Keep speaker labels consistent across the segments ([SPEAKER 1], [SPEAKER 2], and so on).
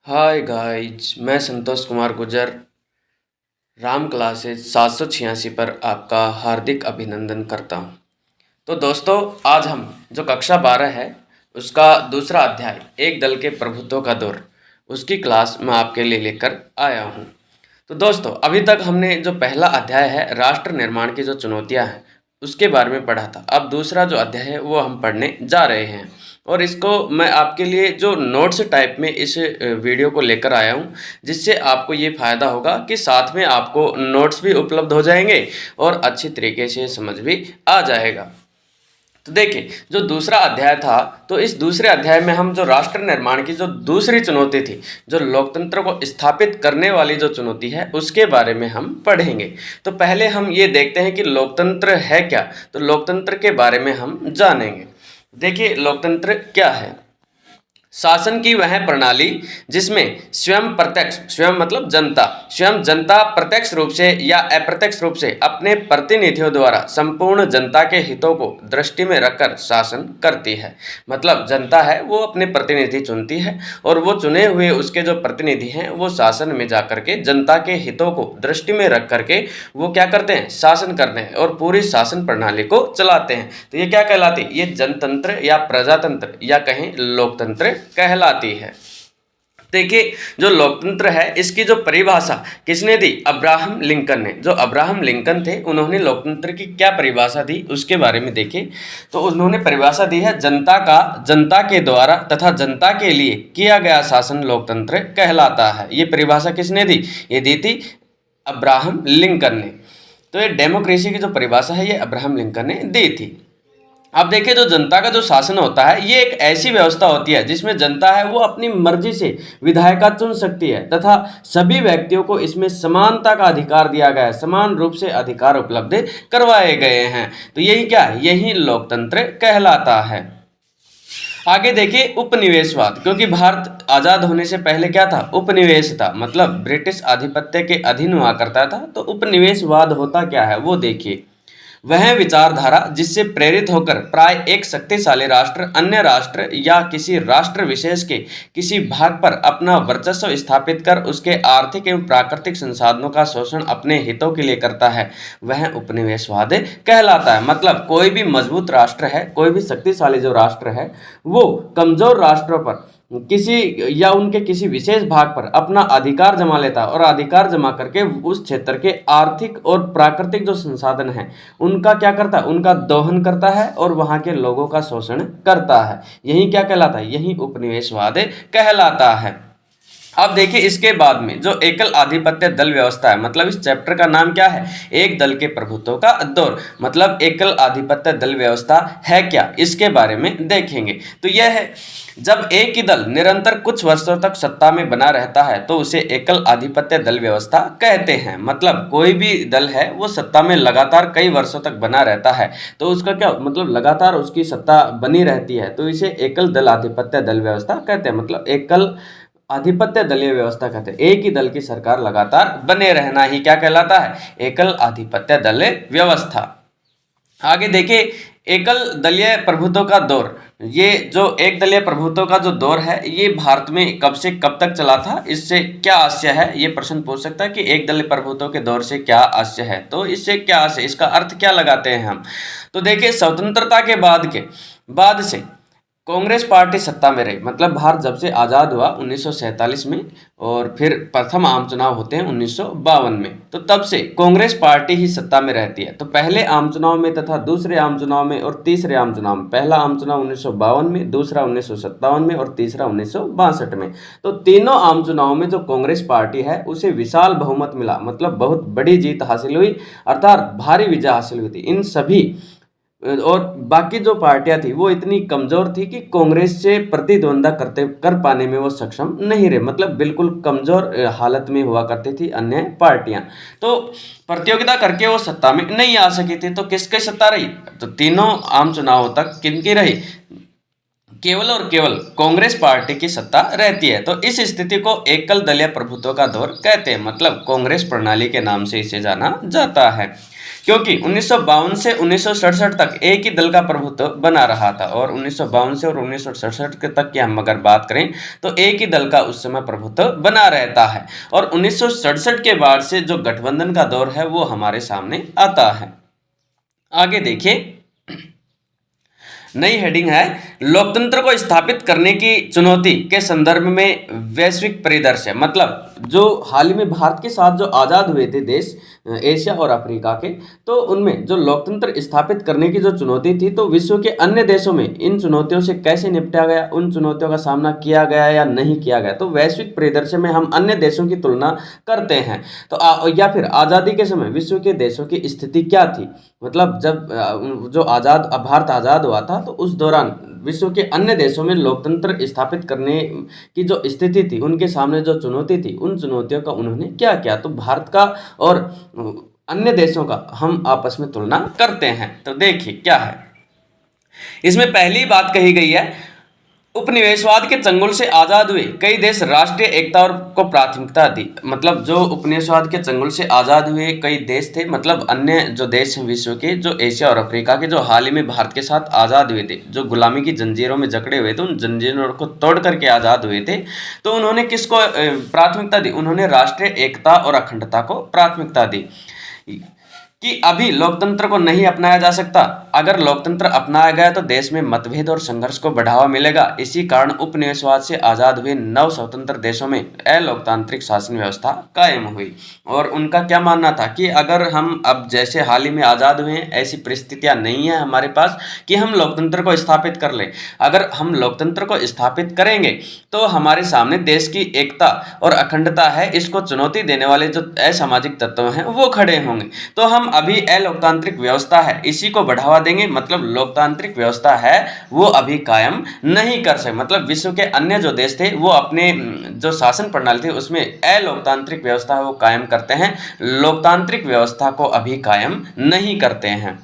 [SPEAKER 1] Hi guys, मैं Santosh Kumar Gurjar Ram classes 786 पर आपका हार्दिक अभिनंदन करता हूँ। तो दोस्तों, आज हम जो कक्षा 12 है उसका दूसरा अध्याय एक दल के प्रभुत्व का दौर, उसकी क्लास मैं आपके लिए लेकर आया हूँ। तो दोस्तों, अभी तक हमने जो पहला अध्याय है राष्ट्र निर्माण की जो चुनौतियाँ हैं उसके बारे में पढ़ा था। अब दूसरा जो अध्याय है वो हम पढ़ने जा रहे हैं और इसको मैं आपके लिए जो नोट्स टाइप में इस वीडियो को लेकर आया हूँ, जिससे आपको ये फ़ायदा होगा कि साथ में आपको नोट्स भी उपलब्ध हो जाएंगे और अच्छी तरीके से समझ भी आ जाएगा। तो देखिए, जो दूसरा अध्याय था, तो इस दूसरे अध्याय में हम जो राष्ट्र निर्माण की जो दूसरी चुनौती थी, जो लोकतंत्र को स्थापित करने वाली जो चुनौती है, उसके बारे में हम पढ़ेंगे। तो पहले हम ये देखते हैं कि लोकतंत्र है क्या। तो लोकतंत्र के बारे में हम जानेंगे। देखिए, लोकतंत्र क्या है। शासन की वह प्रणाली जिसमें स्वयं मतलब जनता, स्वयं जनता प्रत्यक्ष रूप से या अप्रत्यक्ष रूप से अपने प्रतिनिधियों द्वारा संपूर्ण जनता के हितों को दृष्टि में रखकर शासन करती है। मतलब जनता है वो अपने प्रतिनिधि चुनती है और वो चुने हुए उसके जो प्रतिनिधि हैं वो शासन में जाकर के जनता के हितों को दृष्टि में रख करके वो क्या करते हैं, शासन करते हैं और पूरी शासन प्रणाली को चलाते हैं। तो ये क्या कहलाती है, ये जनतंत्र या प्रजातंत्र या कहें लोकतंत्र कहलाती है। देखिए, जो लोकतंत्र है इसकी जो परिभाषा किसने दी, अब्राहम लिंकन ने। जो अब्राहम लिंकन थे उन्होंने लोकतंत्र की क्या परिभाषा दी उसके बारे में देखिए। तो उन्होंने परिभाषा दी है, जनता के द्वारा तथा जनता के लिए किया गया शासन लोकतंत्र कहलाता है। ये परिभाषा किसने दी, ये दी थी अब्राहम लिंकन ने। तो ये डेमोक्रेसी की जो परिभाषा है ये अब्राहम लिंकन ने दी थी। अब देखिए, जो जनता का जो शासन होता है ये एक ऐसी व्यवस्था होती है जिसमें जनता है वो अपनी मर्जी से विधायक चुन सकती है तथा सभी व्यक्तियों को इसमें समानता का अधिकार दिया गया है, समान रूप से अधिकार उपलब्ध करवाए गए हैं। तो यही क्या है, यही लोकतंत्र कहलाता है। आगे देखिए, उपनिवेशवाद। क्योंकि भारत आज़ाद होने से पहले क्या था, उपनिवेश था, मतलब ब्रिटिश आधिपत्य के अधीन हुआ करता था। तो उपनिवेशवाद होता क्या है वो देखिए। वह विचारधारा जिससे प्रेरित होकर प्राय एक शक्तिशाली राष्ट्र अन्य राष्ट्र या किसी राष्ट्र विशेष के किसी भाग पर अपना वर्चस्व स्थापित कर उसके आर्थिक एवं प्राकृतिक संसाधनों का शोषण अपने हितों के लिए करता है, वह उपनिवेशवाद कहलाता है। मतलब कोई भी मजबूत राष्ट्र है, कोई भी शक्तिशाली जो राष्ट्र है वो कमजोर राष्ट्रों पर किसी या उनके किसी विशेष भाग पर अपना अधिकार जमा लेता है और अधिकार जमा करके उस क्षेत्र के आर्थिक और प्राकृतिक जो संसाधन हैं उनका क्या करता है, उनका दोहन करता है और वहां के लोगों का शोषण करता है। यही क्या कहलाता है, यही उपनिवेशवाद कहलाता है। अब देखिए, इसके बाद में जो एकल आधिपत्य दल व्यवस्था है, मतलब इस चैप्टर का नाम क्या है, एक दल के प्रभुत्व का दौर। मतलब एकल आधिपत्य दल व्यवस्था है क्या, इसके बारे में देखेंगे। तो यह है, जब एक ही दल निरंतर कुछ वर्षों तक सत्ता में बना रहता है तो उसे एकल आधिपत्य दल व्यवस्था कहते हैं। मतलब कोई भी दल है वो सत्ता में लगातार कई वर्षों तक बना रहता है तो उसका क्या मतलब, लगातार उसकी सत्ता बनी रहती है, तो इसे एकल दल आधिपत्य दल व्यवस्था कहते हैं। मतलब एकल आधिपत्य दलीय व्यवस्था कहते हैं, एक ही दल की सरकार लगातार बने रहना ही क्या कहलाता है, एकल आधिपत्य दल व्यवस्था। आगे देखिए, एकल दलीय प्रभुत्व का दौर। ये जो एक दलीय प्रभुत्व का जो दौर है ये भारत में कब से कब तक चला था, इससे क्या आशय है, ये प्रश्न पूछ सकता है कि एक दलीय प्रभुत्व के दौर से क्या आशय है। तो इससे क्या आशय, इसका अर्थ क्या लगाते हैं हम। तो देखिए, स्वतंत्रता के बाद से कांग्रेस पार्टी सत्ता में रही। मतलब भारत जब से आज़ाद हुआ 1947 में और फिर प्रथम आम चुनाव होते हैं 1952 में, तो तब से कांग्रेस पार्टी ही सत्ता में रहती है। तो पहले आम चुनाव में तथा दूसरे आम चुनाव में और तीसरे आम चुनाव में, पहला आम चुनाव 1952 में, दूसरा 1957 में और तीसरा 1962 में, तो तीनों आम चुनाव में जो कांग्रेस पार्टी है उसे विशाल बहुमत मिला। मतलब बहुत बड़ी जीत हासिल हुई, अर्थात भारी विजय हासिल हुई थी इन सभी। और बाकी जो पार्टियां थी वो इतनी कमजोर थी कि कांग्रेस से प्रतिद्वंद्विता कर पाने में वो सक्षम नहीं रहे। मतलब बिल्कुल कमजोर हालत में हुआ करती थी अन्य पार्टियां, तो प्रतियोगिता करके वो सत्ता में नहीं आ सकी थी। तो किसकी सत्ता रही, तो तीनों आम चुनावों तक किनकी रही, केवल और केवल कांग्रेस पार्टी की सत्ता रहती है। तो इस स्थिति को एकल दलीय प्रभुत्व का दौर कहते हैं। मतलब कांग्रेस प्रणाली के नाम से इसे जाना जाता है। क्योंकि 1952 से 1967 तक एक ही दल का प्रभुत्व बना रहा था, और 1952 से और 1967 के तक की हम अगर बात करें तो एक ही दल का उस समय प्रभुत्व बना रहता है। और 1967 के बाद से जो गठबंधन का दौर है वो हमारे सामने आता है। आगे देखिए, नई हेडिंग है लोकतंत्र को स्थापित करने की चुनौती के संदर्भ में वैश्विक परिदृश्य। मतलब जो हाल ही में भारत के साथ जो आज़ाद हुए थे देश एशिया और अफ्रीका के, तो उनमें जो लोकतंत्र स्थापित करने की जो चुनौती थी, तो विश्व के अन्य देशों में इन चुनौतियों से कैसे निपटा गया, उन चुनौतियों का सामना किया गया या नहीं किया गया। तो वैश्विक परिदृश्य में हम अन्य देशों की तुलना करते हैं, तो या फिर आज़ादी के समय विश्व के देशों की स्थिति क्या थी। मतलब जब जो भारत आज़ाद हुआ था, तो उस दौरान विश्व के अन्य देशों में लोकतंत्र स्थापित करने की जो स्थिति थी, उनके सामने जो चुनौती थी, उन चुनौतियों का उन्होंने क्या किया। तो भारत का और अन्य देशों का हम आपस में तुलना करते हैं। तो देखिए क्या है, इसमें पहली बात कही गई है, उपनिवेशवाद के चंगुल से आज़ाद हुए कई देश राष्ट्रीय एकता और को प्राथमिकता दी। मतलब जो उपनिवेशवाद के चंगुल से आज़ाद हुए कई देश थे, मतलब अन्य जो देश हैं विश्व के, जो एशिया और अफ्रीका के, जो हाल ही में भारत के साथ आज़ाद हुए थे, जो गुलामी की जंजीरों में जकड़े हुए थे, उन जंजीरों को तोड़ करके आज़ाद हुए थे, तो उन्होंने किसको प्राथमिकता दी? उन्होंने राष्ट्रीय एकता और अखंडता को प्राथमिकता दी कि अभी लोकतंत्र को नहीं अपनाया जा सकता। अगर लोकतंत्र अपनाया गया तो देश में मतभेद और संघर्ष को बढ़ावा मिलेगा। इसी कारण उपनिवेशवाद से आज़ाद हुए नव स्वतंत्र देशों में अलोकतांत्रिक शासन व्यवस्था कायम हुई। और उनका क्या मानना था कि अगर हम अब जैसे हाल ही में आज़ाद हुए हैं, ऐसी परिस्थितियां नहीं है हमारे पास कि हम लोकतंत्र को स्थापित कर लें। अगर हम लोकतंत्र को स्थापित करेंगे तो हमारे सामने देश की एकता और अखंडता है, इसको चुनौती देने वाले जो असामाजिक तत्व हैं वो खड़े होंगे। तो हम अभी अलोकतांत्रिक व्यवस्था है इसी को बढ़ावा देंगे, मतलब लोकतांत्रिक व्यवस्था है वो अभी कायम नहीं कर सकते। मतलब विश्व के अन्य जो देश थे वो अपने जो शासन प्रणाली थी उसमें अलोकतांत्रिक व्यवस्था वो कायम करते हैं, लोकतांत्रिक व्यवस्था को अभी कायम नहीं करते हैं।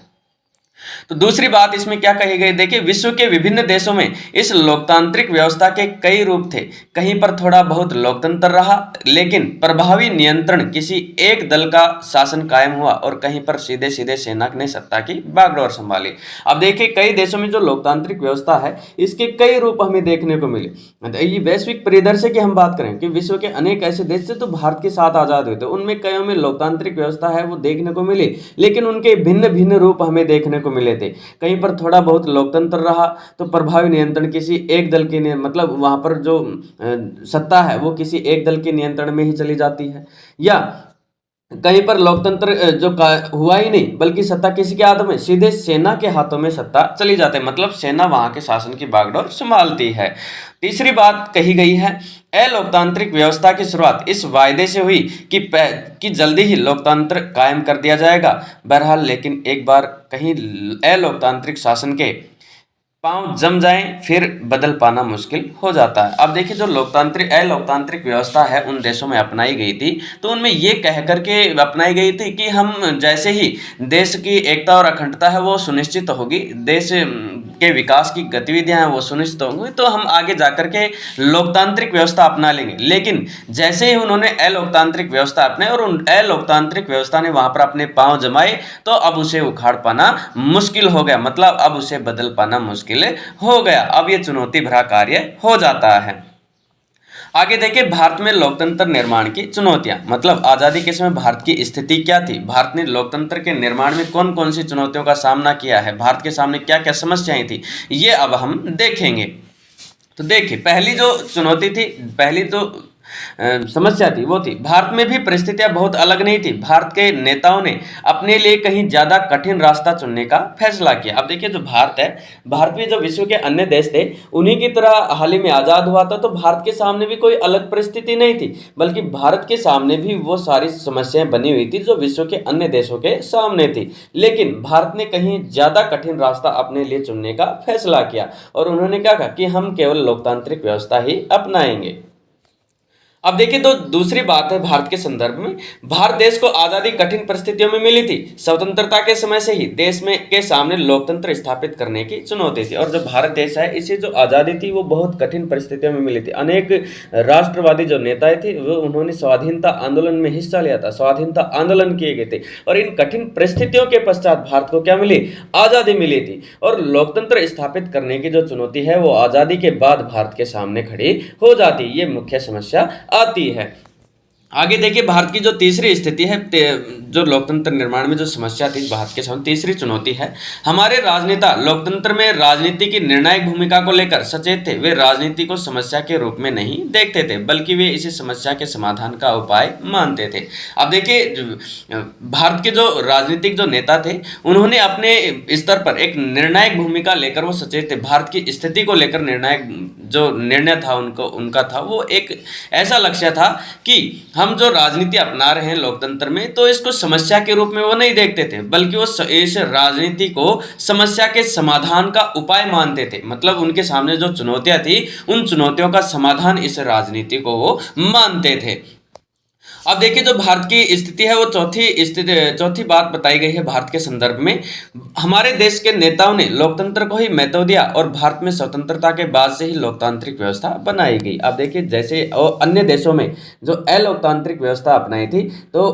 [SPEAKER 1] तो दूसरी बात इसमें क्या कही गई, देखिए विश्व के विभिन्न देशों में इस लोकतांत्रिक व्यवस्था के कई रूप थे। कहीं पर थोड़ा बहुत लोकतंत्र रहा, लेकिन प्रभावी नियंत्रण किसी एक दल का शासन कायम हुआ, और कहीं पर सीधे सीधे सेना ने सत्ता की बागडोर संभाली। अब देखिए कई देशों में जो लोकतांत्रिक व्यवस्था है इसके कई रूप हमें देखने को मिले। ये वैश्विक परिदृश्य की हम बात करें कि विश्व के अनेक ऐसे देश थे तो भारत के साथ आजाद हुए थे, उनमें कईयों में लोकतांत्रिक व्यवस्था है वो देखने को मिली, लेकिन उनके भिन्न भिन्न रूप हमें देखने को मिले थे। कहीं पर थोड़ा बहुत लोकतंत्र रहा तो प्रभावी नियंत्रण किसी एक दल के मतलब वहां पर जो सत्ता है वो किसी एक दल के नियंत्रण में ही चली जाती है, या कहीं पर लोकतंत्र जो हुआ ही नहीं बल्कि सत्ता किसी के हाथों में, सीधे सेना के हाथों में सत्ता चली जाती है, मतलब सेना वहां के शासन की बागडोर संभालती है। तीसरी बात कही गई है, अलोकतांत्रिक व्यवस्था की शुरुआत इस वायदे से हुई कि जल्दी ही लोकतंत्र कायम कर दिया जाएगा। बहरहाल लेकिन एक बार कहीं अलोकतांत्रिक शासन के पांव जम जाएं फिर बदल पाना मुश्किल हो जाता है। अब देखिए जो अलोकतांत्रिक व्यवस्था है उन देशों में अपनाई गई थी, तो उनमें ये कह करके अपनाई गई थी कि हम जैसे ही देश की एकता और अखंडता है वो सुनिश्चित होगी, देश के विकास की गतिविधियां हैं वो सुनिश्चित होंगी, तो हम आगे जाकर के लोकतांत्रिक व्यवस्था अपना लेंगे। लेकिन जैसे ही उन्होंने अलोकतांत्रिक व्यवस्था अपनाई और उन अलोकतांत्रिक व्यवस्था ने वहां पर अपने पांव जमाए, तो अब उसे उखाड़ पाना मुश्किल हो गया, मतलब अब उसे बदल पाना मुश्किल हो गया। अब ये चुनौती भरा कार्य हो जाता है। आगे देखिए भारत में लोकतंत्र निर्माण की चुनौतियां, मतलब आजादी के समय भारत की स्थिति क्या थी, भारत ने लोकतंत्र के निर्माण में कौन कौन सी चुनौतियों का सामना किया है, भारत के सामने क्या क्या समस्याएं थी, ये अब हम देखेंगे। तो देखिए पहली जो चुनौती थी, पहली जो समस्या थी वो थी, भारत में भी परिस्थितियां बहुत अलग नहीं थी। भारत के नेताओं ने अपने लिए कहीं ज्यादा कठिन रास्ता चुनने का फैसला किया। अब देखिए जो भारत है, भारत में जो विश्व के अन्य देश थे उन्हीं की तरह हाल ही में आजाद हुआ था, तो भारत के सामने भी कोई अलग परिस्थिति नहीं थी, बल्कि भारत के सामने भी वो सारी समस्याएं बनी हुई थी जो विश्व के अन्य देशों के सामने थी। लेकिन भारत ने कहीं ज्यादा कठिन रास्ता अपने लिए चुनने का फैसला किया और उन्होंने क्या कहा कि हम केवल लोकतांत्रिक व्यवस्था ही अपनाएंगे। अब देखिए, तो दूसरी बात है भारत के संदर्भ में, भारत देश को आजादी कठिन परिस्थितियों में मिली थी। स्वतंत्रता के समय से ही देश में के सामने लोकतंत्र स्थापित करने की चुनौती थी, और जो भारत देश है इसे जो आज़ादी थी वो बहुत कठिन परिस्थितियों में मिली थी। अनेक राष्ट्रवादी जो नेता थे वो उन्होंने स्वाधीनता आंदोलन में हिस्सा लिया था, स्वाधीनता आंदोलन किए गए थे, और इन कठिन परिस्थितियों के पश्चात भारत को क्या मिली, आज़ादी मिली थी। और लोकतंत्र स्थापित करने की जो चुनौती है वो आज़ादी के बाद भारत के सामने खड़ी हो जाती, ये मुख्य समस्या आती है। आगे देखिए, भारत की जो तीसरी स्थिति है, जो लोकतंत्र निर्माण में जो समस्या थी भारत के सामने, तीसरी चुनौती है, हमारे राजनेता लोकतंत्र में राजनीति की निर्णायक भूमिका को लेकर सचेत थे। वे राजनीति को समस्या के रूप में नहीं देखते थे, बल्कि वे इसे समस्या के समाधान का उपाय मानते थे। अब देखिए, भारत के जो राजनीतिक जो नेता थे उन्होंने अपने स्तर पर एक निर्णायक भूमिका लेकर वो सचेत थे। भारत की स्थिति को लेकर निर्णायक जो निर्णय था उनका था, वो एक ऐसा लक्ष्य था कि हम जो राजनीति अपना रहे हैं लोकतंत्र में, तो इसको समस्या के रूप में वो नहीं देखते थे, बल्कि वो इस राजनीति को समस्या के समाधान का उपाय मानते थे। मतलब उनके सामने जो चुनौतियां थी उन चुनौतियों का समाधान इस राजनीति को वो मानते थे। अब देखिए, जो भारत की स्थिति है वो चौथी बात बताई गई है भारत के संदर्भ में, हमारे देश के नेताओं ने लोकतंत्र को ही महत्व दिया और भारत में स्वतंत्रता के बाद से ही लोकतांत्रिक व्यवस्था बनाई गई। अब देखिए, जैसे अन्य देशों में जो अलोकतांत्रिक व्यवस्था अपनाई थी, तो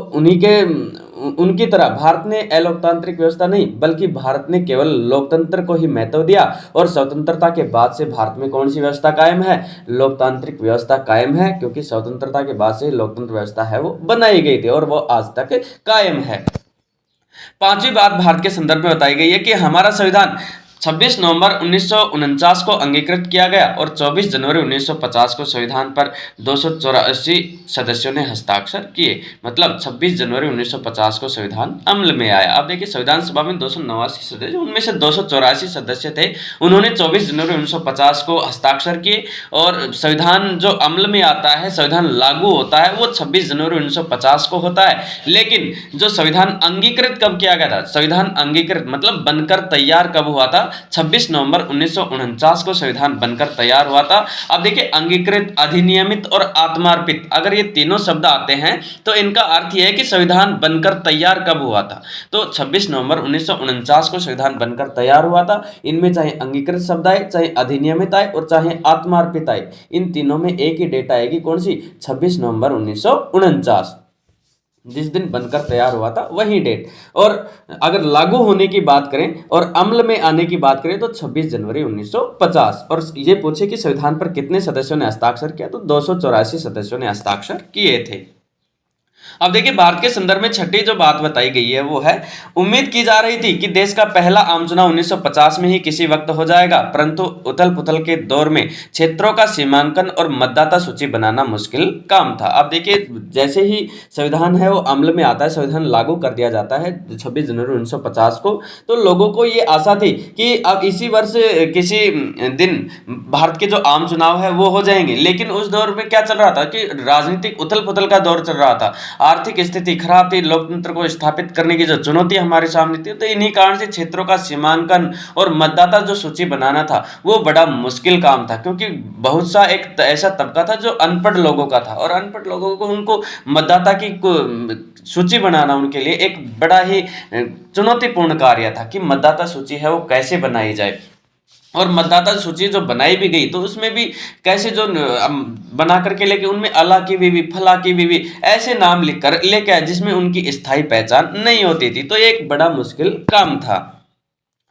[SPEAKER 1] उनकी तरह भारत ने अलोकतांत्रिक व्यवस्था नहीं, बल्कि भारत ने केवल लोकतंत्र को ही महत्व दिया, और स्वतंत्रता के बाद से भारत में कौन सी व्यवस्था कायम है, लोकतांत्रिक व्यवस्था कायम है, क्योंकि स्वतंत्रता के बाद से लोकतंत्र व्यवस्था है वो बनाई गई थी और वो आज तक कायम है। पांचवी बात भारत के संदर्भ में बताई गई है कि हमारा संविधान 26 नवंबर 1949 को अंगीकृत किया गया और 24 जनवरी 1950 को संविधान पर 284 सदस्यों ने हस्ताक्षर किए। मतलब 26 जनवरी 1950 को संविधान अमल में आया। अब देखिए, संविधान सभा में 289 सदस्य, उनमें से 284 सदस्य थे, उन्होंने 24 जनवरी 1950 को हस्ताक्षर किए, और संविधान जो अमल में आता है, संविधान लागू होता है, वो 26 जनवरी 1950 को होता है। लेकिन जो संविधान अंगीकृत कब किया गया था, संविधान अंगीकृत मतलब बनकर तैयार कब हुआ था, 26 नवंबर 1949 को संविधान बनकर तैयार हुआ था। अब देखिए, अंगीकृत, अधिनियमित और आत्मार्पित, अगर ये तीनों शब्द आते हैं तो इनका अर्थ यह है कि संविधान बनकर तैयार कब हुआ था। तो 26 नवंबर 1949 को संविधान बनकर तैयार हुआ था। इनमें चाहे अंगीकृत शब्द आए, चाहे अधिनियमित आए और चाहे आत्मार्पित आए, इन तीनों में एक ही डेट आएगी, कौन सी, 26 नवंबर 1949, जिस दिन बनकर तैयार हुआ था वही डेट। और अगर लागू होने की बात करें और अमल में आने की बात करें तो 26 जनवरी 1950। और ये पूछे कि संविधान पर कितने सदस्यों ने हस्ताक्षर किया, तो 284 सदस्यों ने हस्ताक्षर किए थे। अब देखिए, भारत के संदर्भ में छठी जो बात बताई गई है वो है, उम्मीद की जा रही थी कि देश का पहला आम चुनाव 1950 में ही किसी वक्त हो जाएगा, परंतु उथल पुथल के दौर में क्षेत्रों का सीमांकन और मतदाता सूची बनाना मुश्किल काम था। अब देखिए, जैसे ही संविधान है वो अमल में आता है, संविधान लागू कर दिया जाता है 26 जनवरी 1950 को, तो लोगों को ये आशा थी कि अब इसी वर्ष किसी दिन भारत के जो आम चुनाव है वो हो जाएंगे। लेकिन उस दौर में क्या चल रहा था कि राजनीतिक उथल पुथल का दौर चल रहा था, आर्थिक स्थिति खराब थी, लोकतंत्र को स्थापित करने की जो चुनौती हमारे सामने थी, तो इन्हीं कारण से क्षेत्रों का सीमांकन और मतदाता जो सूची बनाना था वो बड़ा मुश्किल काम था, क्योंकि बहुत सा एक ऐसा तबका था जो अनपढ़ लोगों का था, और अनपढ़ लोगों को उनको मतदाता की सूची बनाना उनके लिए एक बड़ा ही चुनौतीपूर्ण कार्य था कि मतदाता सूची है वो कैसे बनाई जाए। और मतदाता सूची जो बनाई भी गई तो उसमें भी कैसे जो बना करके लेके उनमें अला की बीवी, फला की बीवी ऐसे नाम लिखकर लेके आए जिसमें उनकी स्थायी पहचान नहीं होती थी, तो एक बड़ा मुश्किल काम था।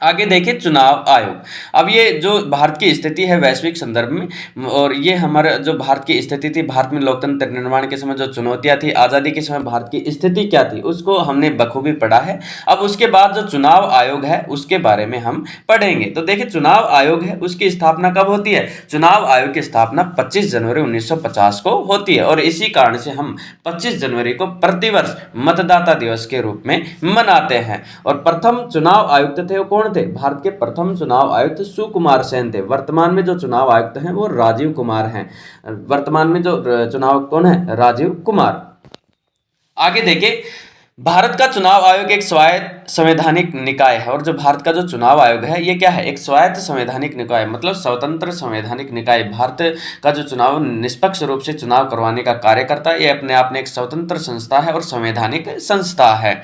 [SPEAKER 1] आगे देखिए, चुनाव आयोग। अब ये जो भारत की स्थिति है वैश्विक संदर्भ में, और ये हमारा जो भारत की स्थिति थी, भारत में लोकतंत्र निर्माण के समय जो चुनौतियां थी, आज़ादी के समय भारत की स्थिति क्या थी, उसको हमने बखूबी पढ़ा है। अब उसके बाद जो चुनाव आयोग है उसके बारे में हम पढ़ेंगे। तो देखिए, चुनाव आयोग है उसकी स्थापना कब होती है, चुनाव आयोग की स्थापना 25 जनवरी 1950 को होती है, और इसी कारण से हम 25 जनवरी को प्रतिवर्ष मतदाता दिवस के रूप में मनाते हैं। और प्रथम चुनाव आयुक्त थे वो कौन थे, भारत के प्रथम चुनाव आयुक्त सुकुमार सेन थे। वर्तमान में जो चुनाव आयुक्त हैं वो राजीव कुमार हैं। वर्तमान में जो चुनाव कौन है, राजीव कुमार। आगे देखिए, भारत का चुनाव आयोग एक स्वायत्त संवैधानिक निकाय है। और जो भारत का जो चुनाव आयोग है ये क्या है, एक स्वायत्त संवैधानिक निकाय, मतलब स्वतंत्र संवैधानिक निकाय। भारत का जो चुनाव निष्पक्ष रूप से चुनाव करवाने का कार्य करता है। ये अपने आप में एक स्वतंत्र संस्था है और संवैधानिक संस्था है।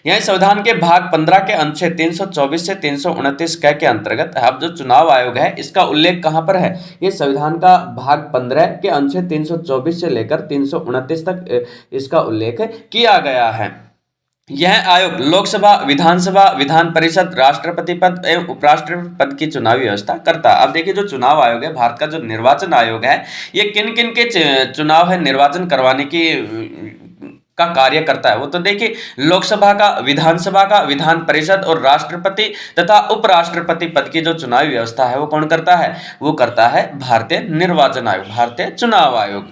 [SPEAKER 1] यह संविधान के भाग 15 के अनुच्छेद 324 से 329 के अंतर्गत है। अब जो चुनाव आयोग है इसका उल्लेख कहाँ पर है, ये संविधान का भाग 15 के अनुच्छेद 324 से लेकर 329 तक इसका उल्लेख किया गया है। यह आयोग लोकसभा, विधानसभा, विधान परिषद, राष्ट्रपति पद एवं उपराष्ट्रपति पद की चुनावी व्यवस्था करता है। अब देखिए जो चुनाव आयोग है, भारत का जो निर्वाचन आयोग है, ये किन किन के चुनाव है निर्वाचन करवाने की का कार्य करता है। वो तो देखिए लोकसभा का, विधानसभा का, विधान परिषद और राष्ट्रपति तथा उपराष्ट्रपति पद की जो चुनावी व्यवस्था है वो कौन करता है, वो करता है भारतीय निर्वाचन आयोग, भारतीय चुनाव आयोग।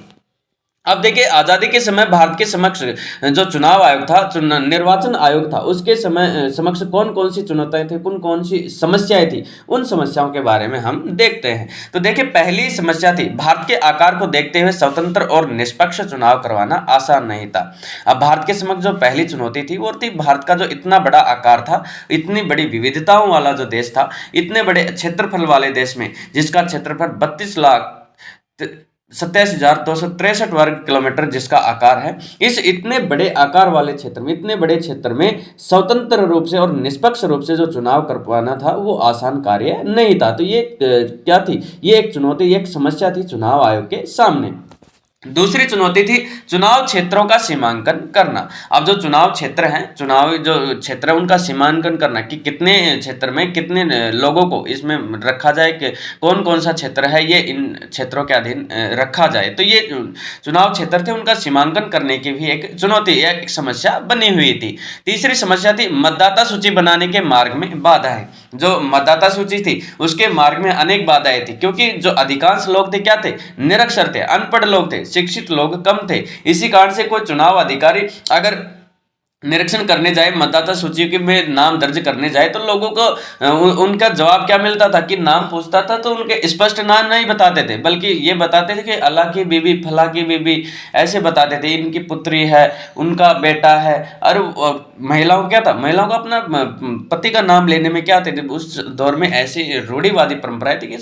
[SPEAKER 1] अब देखिए आजादी के समय भारत के समक्ष जो चुनाव आयोग था, निर्वाचन आयोग था, उसके समय समक्ष कौन कौन सी चुनौतियां थी, कौन कौन सी समस्याएं थी, उन समस्याओं के बारे में हम देखते हैं। तो देखिए पहली समस्या थी, भारत के आकार को देखते हुए स्वतंत्र और निष्पक्ष चुनाव करवाना आसान नहीं था। अब भारत के समक्ष जो पहली चुनौती थी वो थी भारत का जो इतना बड़ा आकार था, इतनी बड़ी विविधताओं वाला जो देश था, इतने बड़े क्षेत्रफल वाले देश में जिसका क्षेत्रफल 32,87,263 वर्ग किलोमीटर जिसका आकार है, इस इतने बड़े आकार वाले क्षेत्र में, इतने बड़े क्षेत्र में स्वतंत्र रूप से और निष्पक्ष रूप से जो चुनाव करवाना था वो आसान कार्य नहीं था। तो ये क्या थी, ये एक चुनौती, एक समस्या थी चुनाव आयोग के सामने। दूसरी चुनौती थी चुनाव क्षेत्रों का सीमांकन करना। अब जो चुनाव क्षेत्र हैं, चुनावी जो क्षेत्र है उनका सीमांकन करना कि कितने क्षेत्र में कितने लोगों को इसमें रखा जाए, कि कौन कौन सा क्षेत्र है ये इन क्षेत्रों के अधीन रखा जाए। तो ये चुनाव क्षेत्र थे, उनका सीमांकन करने की भी एक चुनौती, एक समस्या बनी हुई थी। तीसरी समस्या थी मतदाता सूची बनाने के मार्ग में बाधाएं। जो मतदाता सूची थी उसके मार्ग में अनेक बाधाएं थी, क्योंकि जो अधिकांश लोग थे क्या थे, निरक्षर थे, अनपढ़ लोग थे, शिक्षित लोग कम थे। इसी कारण से कोई चुनाव अधिकारी अगर निरीक्षण करने जाए, मतदाता सूची में नाम दर्ज करने जाए, तो लोगों को उनका जवाब क्या मिलता था कि नाम पूछता था तो उनके स्पष्ट नाम नहीं बताते थे, बल्कि ये बताते थे कि अल्लाह की बीबी, फला की बीबी, ऐसे बताते थे, इनकी पुत्री है, उनका बेटा है। और महिलाओं क्या था, महिलाओं को अपना पति का नाम लेने में क्या थे, उस दौर में ऐसी रूढ़िवादी परंपराएं थी कि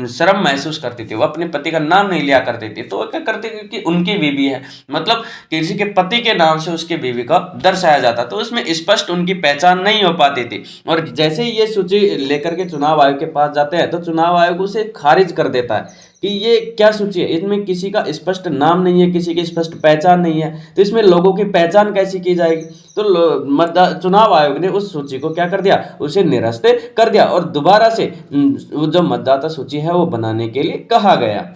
[SPEAKER 1] शर्म महसूस करती थी, वो अपने पति का नाम नहीं लिया करती थी। तो वो क्या करते थे कि उनकी बीबी है, मतलब किसी के पति के नाम से उसकी बीबी का दर्शाया जाता, तो उसमें स्पष्ट उनकी पहचान नहीं हो पाती थी। और जैसे ही ये सूची लेकर के चुनाव आयोग के पास जाते हैं तो चुनाव आयोग उसे खारिज कर देता है कि ये क्या सूची है, इसमें किसी का स्पष्ट नाम नहीं है, किसी की स्पष्ट पहचान नहीं है, तो इसमें लोगों की पहचान कैसी की जाएगी। तो चुनाव आयोग ने उस सूची को क्या कर दिया, उसे निरस्त कर दिया और दोबारा से जो मतदाता सूची है वो बनाने के लिए कहा गया।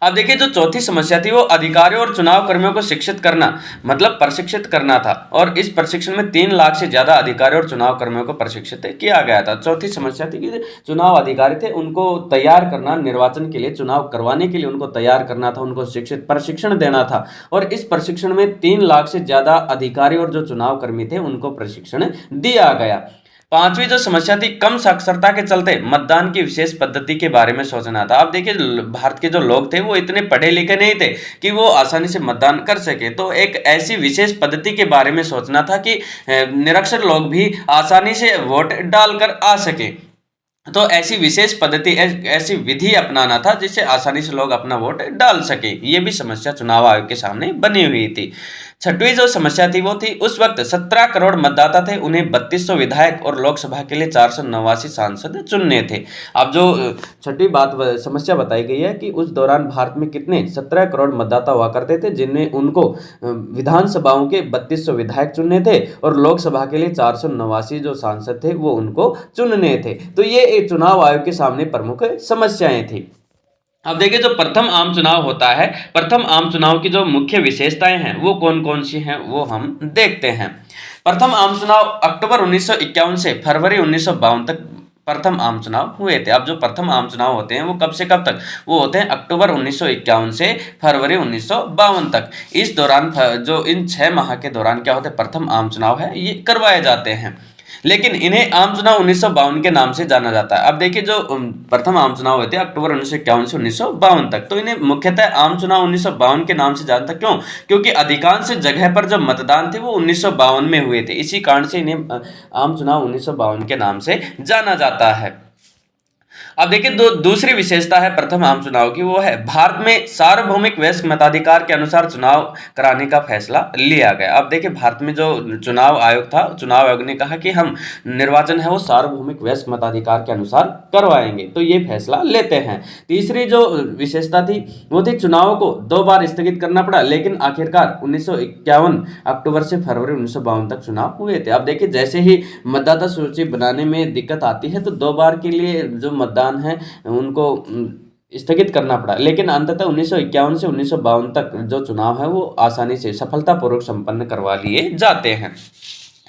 [SPEAKER 1] अब देखिए जो चौथी समस्या थी वो अधिकारियों और चुनाव कर्मियों को शिक्षित करना, मतलब प्रशिक्षित करना था। और इस प्रशिक्षण में 3 लाख से ज्यादा अधिकारियों और चुनाव कर्मियों को प्रशिक्षित किया गया था। चौथी समस्या थी कि चुनाव अधिकारी थे उनको तैयार करना, निर्वाचन के लिए, चुनाव करवाने के लिए उनको तैयार करना था, उनको शिक्षित प्रशिक्षण देना था। और इस प्रशिक्षण में 3 लाख से ज्यादा अधिकारी और जो चुनाव कर्मी थे उनको प्रशिक्षण दिया गया। पांचवी जो समस्या थी, कम साक्षरता के चलते मतदान की विशेष पद्धति के बारे में सोचना था। अब देखिए भारत के जो लोग थे वो इतने पढ़े लिखे नहीं थे कि वो आसानी से मतदान कर सके, तो एक ऐसी विशेष पद्धति के बारे में सोचना था कि निरक्षर लोग भी आसानी से वोट डालकर आ सके। तो ऐसी विशेष पद्धति, ऐसी विधि अपनाना था जिससे आसानी से लोग अपना वोट डाल सके। ये भी समस्या चुनाव आयोग के सामने बनी हुई थी। छठवीं जो समस्या थी वो थी, उस वक्त 17 करोड़ मतदाता थे, उन्हें 3200 विधायक और लोकसभा के लिए 489 सांसद चुनने थे। अब जो छठी समस्या बताई गई है कि उस दौरान भारत में कितने 17 करोड़ मतदाता हुआ करते थे, जिनमें उनको विधानसभाओं के 3200 विधायक चुनने थे और लोकसभा के लिए 489 जो सांसद थे वो उनको चुनने थे। तो ये चुनाव आयोग के सामने प्रमुख समस्याएं थी। अब देखिए जो प्रथम आम चुनाव होता है, प्रथम आम चुनाव की जो मुख्य विशेषताएं हैं वो कौन कौन सी हैं वो हम देखते हैं। प्रथम आम चुनाव अक्टूबर 1951 से फरवरी 1952 तक प्रथम आम चुनाव हुए थे। अब जो प्रथम आम चुनाव होते हैं वो कब से कब तक, वो होते हैं अक्टूबर 1951 से फरवरी 1952 तक। इस दौरान जो इन 6 माह के दौरान क्या होते हैं, प्रथम आम चुनाव है ये करवाए जाते हैं। लेकिन इन्हें आम चुनाव 1952 के नाम से जाना जाता है। अब देखिए जो प्रथम आम चुनाव हुए थे अक्टूबर 1951 से 1952 तक, तो इन्हें मुख्यतः आम चुनाव 1952 के नाम से जाना था। क्यों? क्योंकि अधिकांश जगह पर जो मतदान थे वो 1952 में हुए थे, इसी कारण से इन्हें आम चुनाव 1952 के नाम से जाना जाता है। अब देखिए दूसरी विशेषता है प्रथम आम चुनाव की, वो है भारत में सार्वभौमिक वयस्क मताधिकार के अनुसार चुनाव कराने का फैसला लिया गया। अब देखिए भारत में जो चुनाव आयोग था, चुनाव आयोग ने कहा कि हम निर्वाचन है वो सार्वभौमिक वयस्क मताधिकार के अनुसार करवाएंगे, तो ये फैसला लेते हैं। तीसरी जो विशेषता थी वो थी चुनाव को 2 बार स्थगित करना पड़ा, लेकिन आखिरकार 1951 अक्टूबर से फरवरी 1952 तक चुनाव हुए थे। अब देखिए जैसे ही मतदाता सूची बनाने में दिक्कत आती है तो 2 बार के लिए जो मतदान है उनको स्थगित करना पड़ा, लेकिन अंततः 1951 से 1952 तक जो चुनाव है वो आसानी से सफलतापूर्वक संपन्न करवा लिए जाते हैं।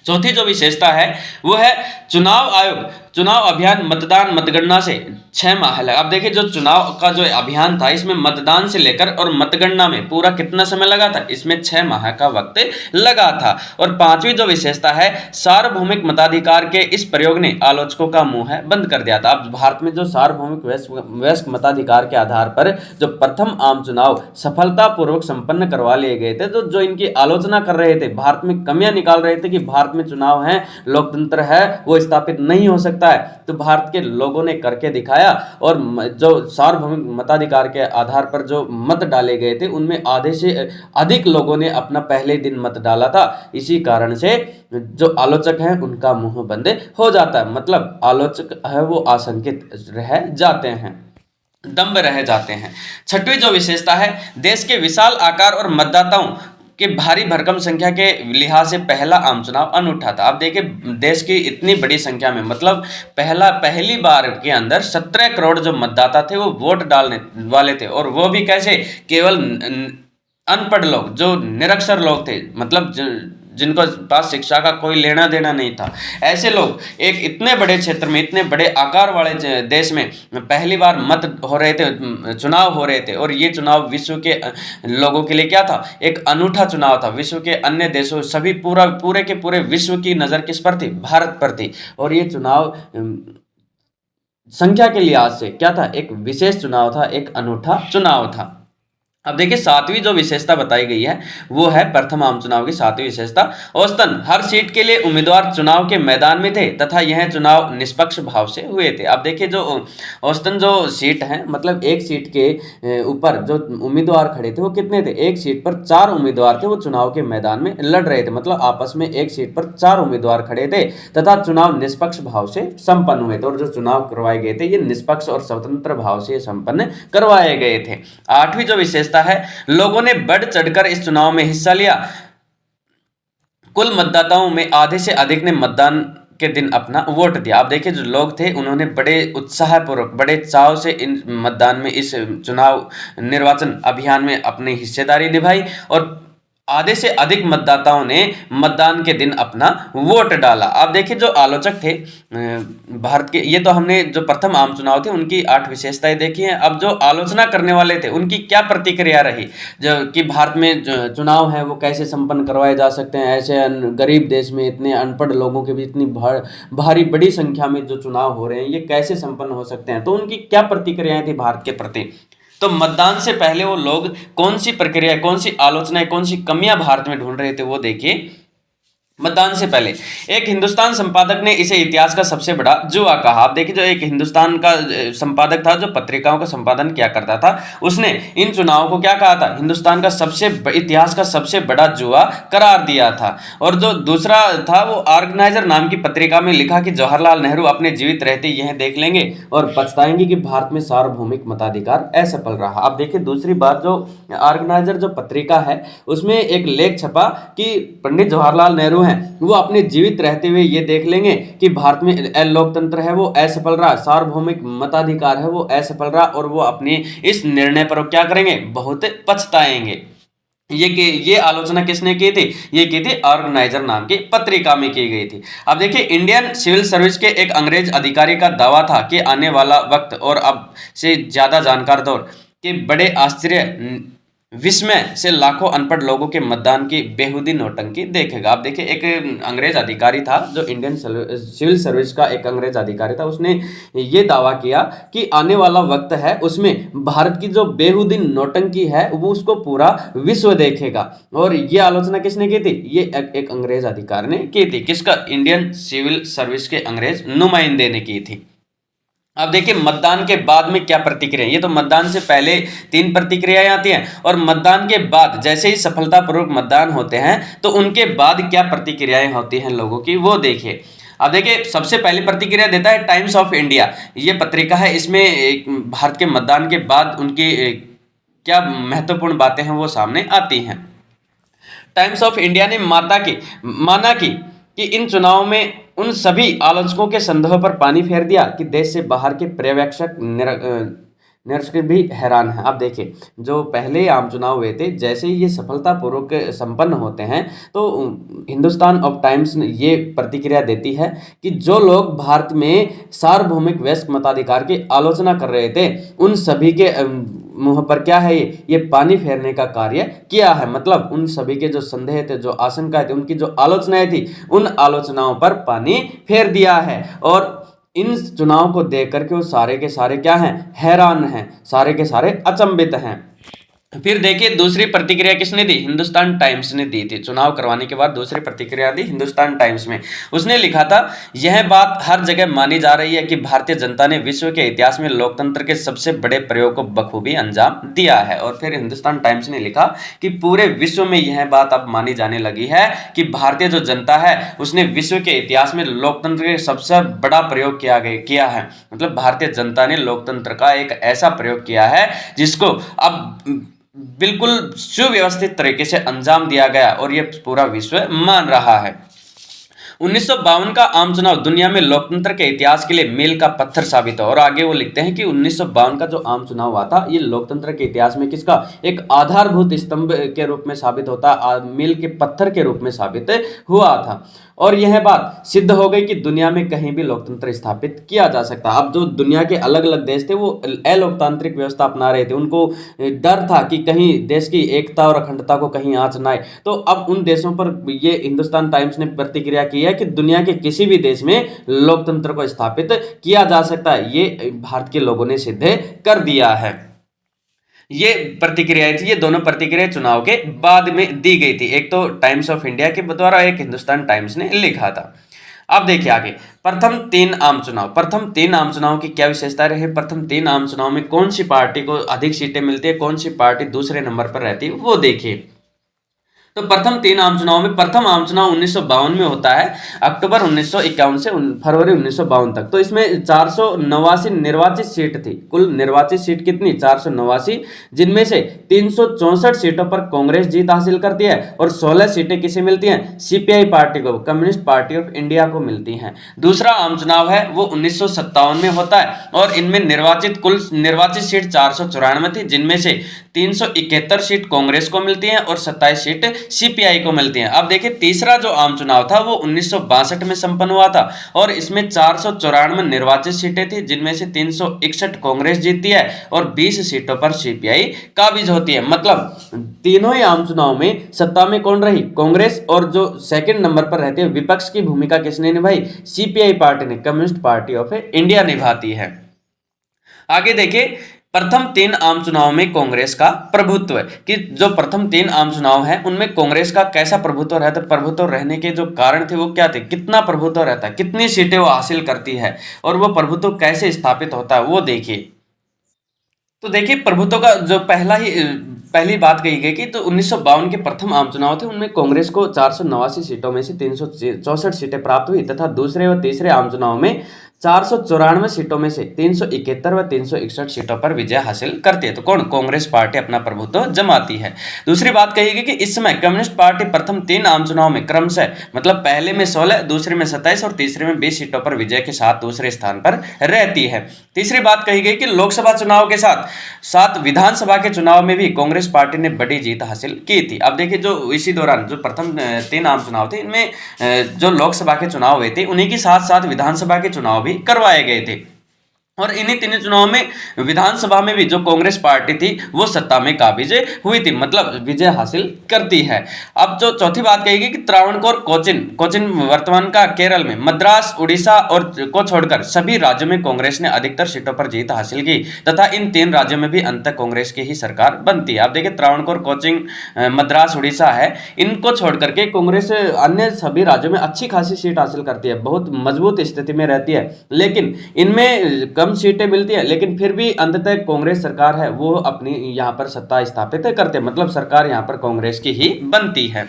[SPEAKER 1] चौथी जो विशेषता है वो है चुनाव आयोग चुनाव अभियान मतदान मतगणना से 6 माह लगा। अब देखिए जो चुनाव का जो अभियान था इसमें मतदान से लेकर और मतगणना में पूरा कितना समय लगा था, इसमें 6 माह का वक्त लगा था। और पांचवी जो विशेषता है सार्वभौमिक मताधिकार के इस प्रयोग ने आलोचकों का मुंह है बंद कर दिया था। अब भारत में जो सार्वभौमिक वयस्क मताधिकार के आधार पर जो प्रथम आम चुनाव सफलतापूर्वक संपन्न करवा लिए गए थे, तो जो इनकी आलोचना कर रहे थे, भारत में कमियां निकाल रहे थे कि भारत में चुनाव है, लोकतंत्र है, वो स्थापित नहीं हो सकता है, तो भारत के लोगों ने करके दिखाया। और जो सार्वभौमिक मताधिकार के आधार पर जो मत डाले गए थे उनमें आधे से अधिक लोगों ने अपना पहले दिन मत डाला था। इसी कारण से जो आलोचक हैं उनका मुंह बंद हो जाता है, मतलब आलोचक है वो आशंकित रह जाते हैं, दम्भ रह जाते हैं। छठवीं जो विशेषता है देश के विशाल आकार और मतदाताओं कि भारी भरकम संख्या के लिहाज से पहला आम चुनाव अनूठा था। अब देखिए देश की इतनी बड़ी संख्या में, मतलब पहली बार के अंदर 17 करोड़ जो मतदाता थे वो वोट डालने वाले थे, और वो भी कैसे, केवल अनपढ़ लोग, जो निरक्षर लोग थे, मतलब जिनको पास शिक्षा का कोई लेना देना नहीं था, ऐसे लोग एक इतने बड़े क्षेत्र में, इतने बड़े आकार वाले देश में पहली बार मत हो रहे थे, चुनाव हो रहे थे। और ये चुनाव विश्व के लोगों के लिए क्या था, एक अनूठा चुनाव था। विश्व के अन्य देशों सभी पूरे के पूरे विश्व की नज़र किस पर थी, भारत पर थी। और ये चुनाव संख्या के लिहाज से क्या था, एक विशेष चुनाव था, एक अनूठा चुनाव था। अब देखिए सातवीं जो विशेषता बताई गई है वो है प्रथम आम चुनाव की सातवीं विशेषता, औसतन हर सीट के लिए उम्मीदवार चुनाव के मैदान में थे तथा यह चुनाव निष्पक्ष भाव से हुए थे। अब देखिए जो औसतन जो सीट है, मतलब एक सीट के ऊपर जो उम्मीदवार खड़े थे वो कितने थे, एक सीट पर 4 उम्मीदवार थे, वो चुनाव के मैदान में लड़ रहे थे, मतलब आपस में एक सीट पर 4 उम्मीदवार खड़े थे तथा चुनाव निष्पक्ष भाव से संपन्न हुए थे। और जो चुनाव करवाए गए थे ये निष्पक्ष और स्वतंत्र भाव से संपन्न करवाए गए थे। आठवीं जो विशेषता है लोगों ने बढ़ चढ़कर इस चुनाव में हिस्सा लिया। कुल मतदाताओं में आधे से अधिक ने मतदान के दिन अपना वोट दिया। आप देखिए जो लोग थे उन्होंने बड़े उत्साहपूर्वक, बड़े चाव से इन मतदान में, इस चुनाव निर्वाचन अभियान में अपनी हिस्सेदारी निभाई, और आधे से अधिक मतदाताओं ने मतदान के दिन अपना वोट डाला। आप देखिए जो आलोचक थे भारत के, ये तो हमने जो प्रथम आम चुनाव थे उनकी 8 विशेषताएं देखी हैं। अब जो आलोचना करने वाले थे उनकी क्या प्रतिक्रिया रही, जो कि भारत में चुनाव है वो कैसे संपन्न करवाए जा सकते हैं, ऐसे गरीब देश में इतने अनपढ़ लोगों के बीच इतनी भारी बड़ी संख्या में जो चुनाव हो रहे हैं ये कैसे संपन्न हो सकते हैं, तो उनकी क्या प्रतिक्रियाएं थी भारत के प्रति। तो मतदान से पहले वो लोग कौन सी प्रक्रिया, कौन सी आलोचनाएं, कौन सी कमियां भारत में ढूंढ रहे थे वो देखिए। मतदान से पहले एक हिंदुस्तान संपादक ने इसे इतिहास का सबसे बड़ा जुआ कहा। आप देखिए जो एक हिंदुस्तान का संपादक था जो पत्रिकाओं का संपादन किया करता था, उसने इन चुनावों को क्या कहा था, हिंदुस्तान का इतिहास का सबसे बड़ा जुआ करार दिया था। और जो दूसरा था वो ऑर्गेनाइजर नाम की पत्रिका में लिखा कि जवाहरलाल नेहरू अपने जीवित रहते यह देख लेंगे और पछताएंगे कि भारत में सार्वभौमिक मताधिकार असफल रहा। अब देखिए दूसरी बात, जो ऑर्गेनाइजर जो पत्रिका है उसमें एक लेख छपा कि पंडित जवाहरलाल नेहरू वो अपने जीवित रहते हुए ये देख लेंगे कि भारत में लोकतंत्र है वो असफल रहा, सार्वभौमिक मताधिकार है वो असफल रहा, और वो अपने इस निर्णय पर क्या करेंगे, बहुत पछताएंगे। ये आलोचना किसने की थी, ये की थी ऑर्गेनाइजर नाम की पत्रिका में की गई थी। अब देखिए इंडियन सिविल सर्विस के एक अंग्रेज अधिकारी का दावा था कि आने वाला वक्त और अब से ज्यादा जानकार दौर के बड़े आश्चर्य विस्मय से लाखों अनपढ़ लोगों के मतदान की बेहूदी नौटंकी देखेगा। आप देखिए, एक अंग्रेज अधिकारी था जो इंडियन सिविल सर्विस का एक अंग्रेज अधिकारी था, उसने ये दावा किया कि आने वाला वक्त है उसमें भारत की जो बेहूदी नौटंकी है वो उसको पूरा विश्व देखेगा। और ये आलोचना किसने की थी? ये एक अंग्रेज अधिकारी ने की थी। किसका? इंडियन सिविल सर्विस के अंग्रेज नुमाइंदे ने की थी। अब देखिए मतदान के बाद में क्या प्रतिक्रिया। ये तो मतदान से पहले 3 प्रतिक्रियाएं आती हैं और मतदान के बाद जैसे ही सफलतापूर्वक मतदान होते हैं तो उनके बाद क्या प्रतिक्रियाएं होती हैं लोगों की, वो देखिए। अब देखिए सबसे पहली प्रतिक्रिया देता है टाइम्स ऑफ इंडिया, ये पत्रिका है। इसमें भारत के मतदान के बाद उनकी क्या महत्वपूर्ण बातें हैं वो सामने आती हैं। टाइम्स ऑफ इंडिया ने माना कि इन चुनावों में उन सभी आलोचकों के संदेहों पर पानी फेर दिया कि देश से बाहर के पर्यवेक्षक निरीक्षक भी हैरान हैं। आप देखिए, जो पहले आम चुनाव हुए थे, जैसे ही ये सफलतापूर्वक संपन्न होते हैं तो हिंदुस्तान ऑफ टाइम्स ने ये प्रतिक्रिया देती है कि जो लोग भारत में सार्वभौमिक वयस्क मताधिकार की आलोचना कर रहे थे उन सभी के मुंह पर क्या है, ये पानी फेरने का कार्य किया है। मतलब उन सभी के जो संदेह थे, जो आशंकाएं थी, उनकी जो आलोचनाएं थी, उन आलोचनाओं पर पानी फेर दिया है। और इन चुनाव को देख करके वो सारे के सारे क्या हैं? हैरान हैं, सारे के सारे अचंभित हैं। फिर देखिए दूसरी प्रतिक्रिया किसने दी? हिंदुस्तान टाइम्स ने दी थी। चुनाव करवाने के बाद दूसरी प्रतिक्रिया दी हिंदुस्तान टाइम्स में। उसने लिखा था, यह बात हर जगह मानी जा रही है कि भारतीय जनता ने विश्व के इतिहास में लोकतंत्र के सबसे बड़े प्रयोग को बखूबी अंजाम दिया है। और फिर हिंदुस्तान टाइम्स ने लिखा कि पूरे विश्व में यह बात अब मानी जाने लगी है कि भारतीय जो जनता है उसने विश्व के इतिहास में लोकतंत्र के सबसे बड़ा प्रयोग किया है। मतलब भारतीय जनता ने लोकतंत्र का एक ऐसा प्रयोग किया है जिसको अब बिल्कुल सुव्यवस्थित तरीके से अंजाम दिया गया और ये पूरा विश्व मान रहा है। 1952 का आम चुनाव दुनिया में लोकतंत्र के इतिहास के लिए मील का पत्थर साबित है। और आगे वो लिखते हैं कि 1952 का जो आम चुनाव हुआ था ये लोकतंत्र के इतिहास में किसका? एक आधारभूत स्तंभ के रूप में साबित होता, मील के पत्थर के रूप में साबित हुआ था। और यह बात सिद्ध हो गई कि दुनिया में कहीं भी लोकतंत्र स्थापित किया जा सकता। अब जो दुनिया के अलग अलग देश थे वो अलोकतांत्रिक व्यवस्था अपना रहे थे, उनको डर था कि कहीं देश की एकता और अखंडता को कहीं आंच ना आए। तो अब उन देशों पर ये हिंदुस्तान टाइम्स ने प्रतिक्रिया की है कि दुनिया के किसी भी देश में लोकतंत्र को स्थापित किया जा सकता है। ये भारत के लोगों ने सिद्ध कर दिया है। ये प्रतिक्रियाएं थी, ये दोनों प्रतिक्रिया चुनाव के बाद में दी गई थी। एक तो टाइम्स ऑफ इंडिया के द्वारा, एक हिंदुस्तान टाइम्स ने लिखा था। अब देखिए आगे, प्रथम 3 आम चुनाव की क्या विशेषता रही? प्रथम 3 आम चुनाव में कौन सी पार्टी को अधिक सीटें मिलती है, कौन सी पार्टी दूसरे नंबर पर रहती है, वो देखिए। तो प्रथम 3 आम चुनाव में प्रथम आम चुनाव 1952 में होता है, अक्टूबर 1951 से फरवरी 1952 तक। तो इसमें 489 निर्वाचित सीट थी। कुल निर्वाचित सीट कितनी? 489, जिनमें से 364 सीटों पर कांग्रेस जीत हासिल करती है और 16 सीटें किसे मिलती हैं? सीपीआई पार्टी को, कम्युनिस्ट पार्टी ऑफ इंडिया को मिलती हैं। दूसरा आम चुनाव है वो 1957 में होता है और इनमें कुल निर्वाचित सीट 494 थी, जिनमें से 371 सीट कांग्रेस को मिलती हैं और 27 सीट सीपीआई को मिलती हैं। अब देखिए तीसरा जो आम चुनाव था वो 1962 में संपन्न हुआ था और इसमें 494 निर्वाचित सीटें थी, जिनमें से 361 कांग्रेस जीतती है और 20 सीटों पर सीपीआई काबिज होती है। मतलब तीनों ही आम चुनाव में सत्ता में कौन रही? कांग्रेस। और जो सेकंड नंबर पर रहती है विपक्ष की भूमिका किसने निभाई? सीपीआई पार्टी ने, कम्युनिस्ट पार्टी ऑफ इंडिया निभाती है। आगे देखिए, प्रथम 3 आम चुनाव में कांग्रेस का प्रभुत्व, कि जो प्रथम 3 आम चुनाव हैं उनमें कांग्रेस का कैसा प्रभुत्व रहता है? प्रभुत्व रहने के जो कारण थे वो क्या थे? कितना प्रभुत्व रहता है, कितनी सीटें वो हासिल करती है और वो प्रभुत्व कैसे स्थापित होता है, वो देखिए। तो देखिए प्रभुत्व का जो पहली बात कही गई कि तो 1952 के प्रथम आम चुनाव थे, उनमें कांग्रेस को 489 सीटों में से 364 सीटें प्राप्त हुई तथा दूसरे व तीसरे आम चुनाव में 494 सीटों में से 371 व 361 सीटों पर विजय हासिल करती है। तो कौन? कांग्रेस पार्टी अपना प्रभुत्व जमाती है। दूसरी बात कही गई कि इस समय कम्युनिस्ट पार्टी प्रथम 3 आम चुनाव में क्रमशः, मतलब पहले में 16, दूसरे में 27 और तीसरे में 20 सीटों पर विजय के साथ दूसरे स्थान पर रहती है। तीसरी बात कही गई कि लोकसभा चुनाव के साथ साथ विधानसभा के चुनाव में भी कांग्रेस पार्टी ने बड़ी जीत हासिल की थी। अब देखिए जो इसी दौरान जो प्रथम 3 आम चुनाव थे, इनमें जो लोकसभा के चुनाव हुए थे उन्हीं के साथ साथ विधानसभा के चुनाव भी करवाए गए थे। और इन्हीं तीनों चुनाव में विधानसभा में भी जो कांग्रेस पार्टी थी वो सत्ता में काबिज हुई थी, मतलब विजय हासिल करती है। अब जो चौथी बात कहेगी कि त्रावणकोर, कोचिन, कोचिन वर्तमान का केरल में, मद्रास, उड़ीसा और को छोड़कर सभी राज्यों में कांग्रेस ने अधिकतर सीटों पर जीत हासिल की तथा इन 3 राज्यों में भी अंत कांग्रेस की ही सरकार बनती है। आप देखिए त्रावणकोर, कोचिन, मद्रास, उड़ीसा है, इनको छोड़ करके कांग्रेस अन्य सभी राज्यों में अच्छी खासी सीट हासिल करती है, बहुत मजबूत स्थिति में रहती है, लेकिन इनमें कम सीटें मिलती है, लेकिन फिर भी अंततः कांग्रेस सरकार है वो अपनी यहां पर सत्ता स्थापित करते हैं, मतलब सरकार यहां पर कांग्रेस की ही बनती है।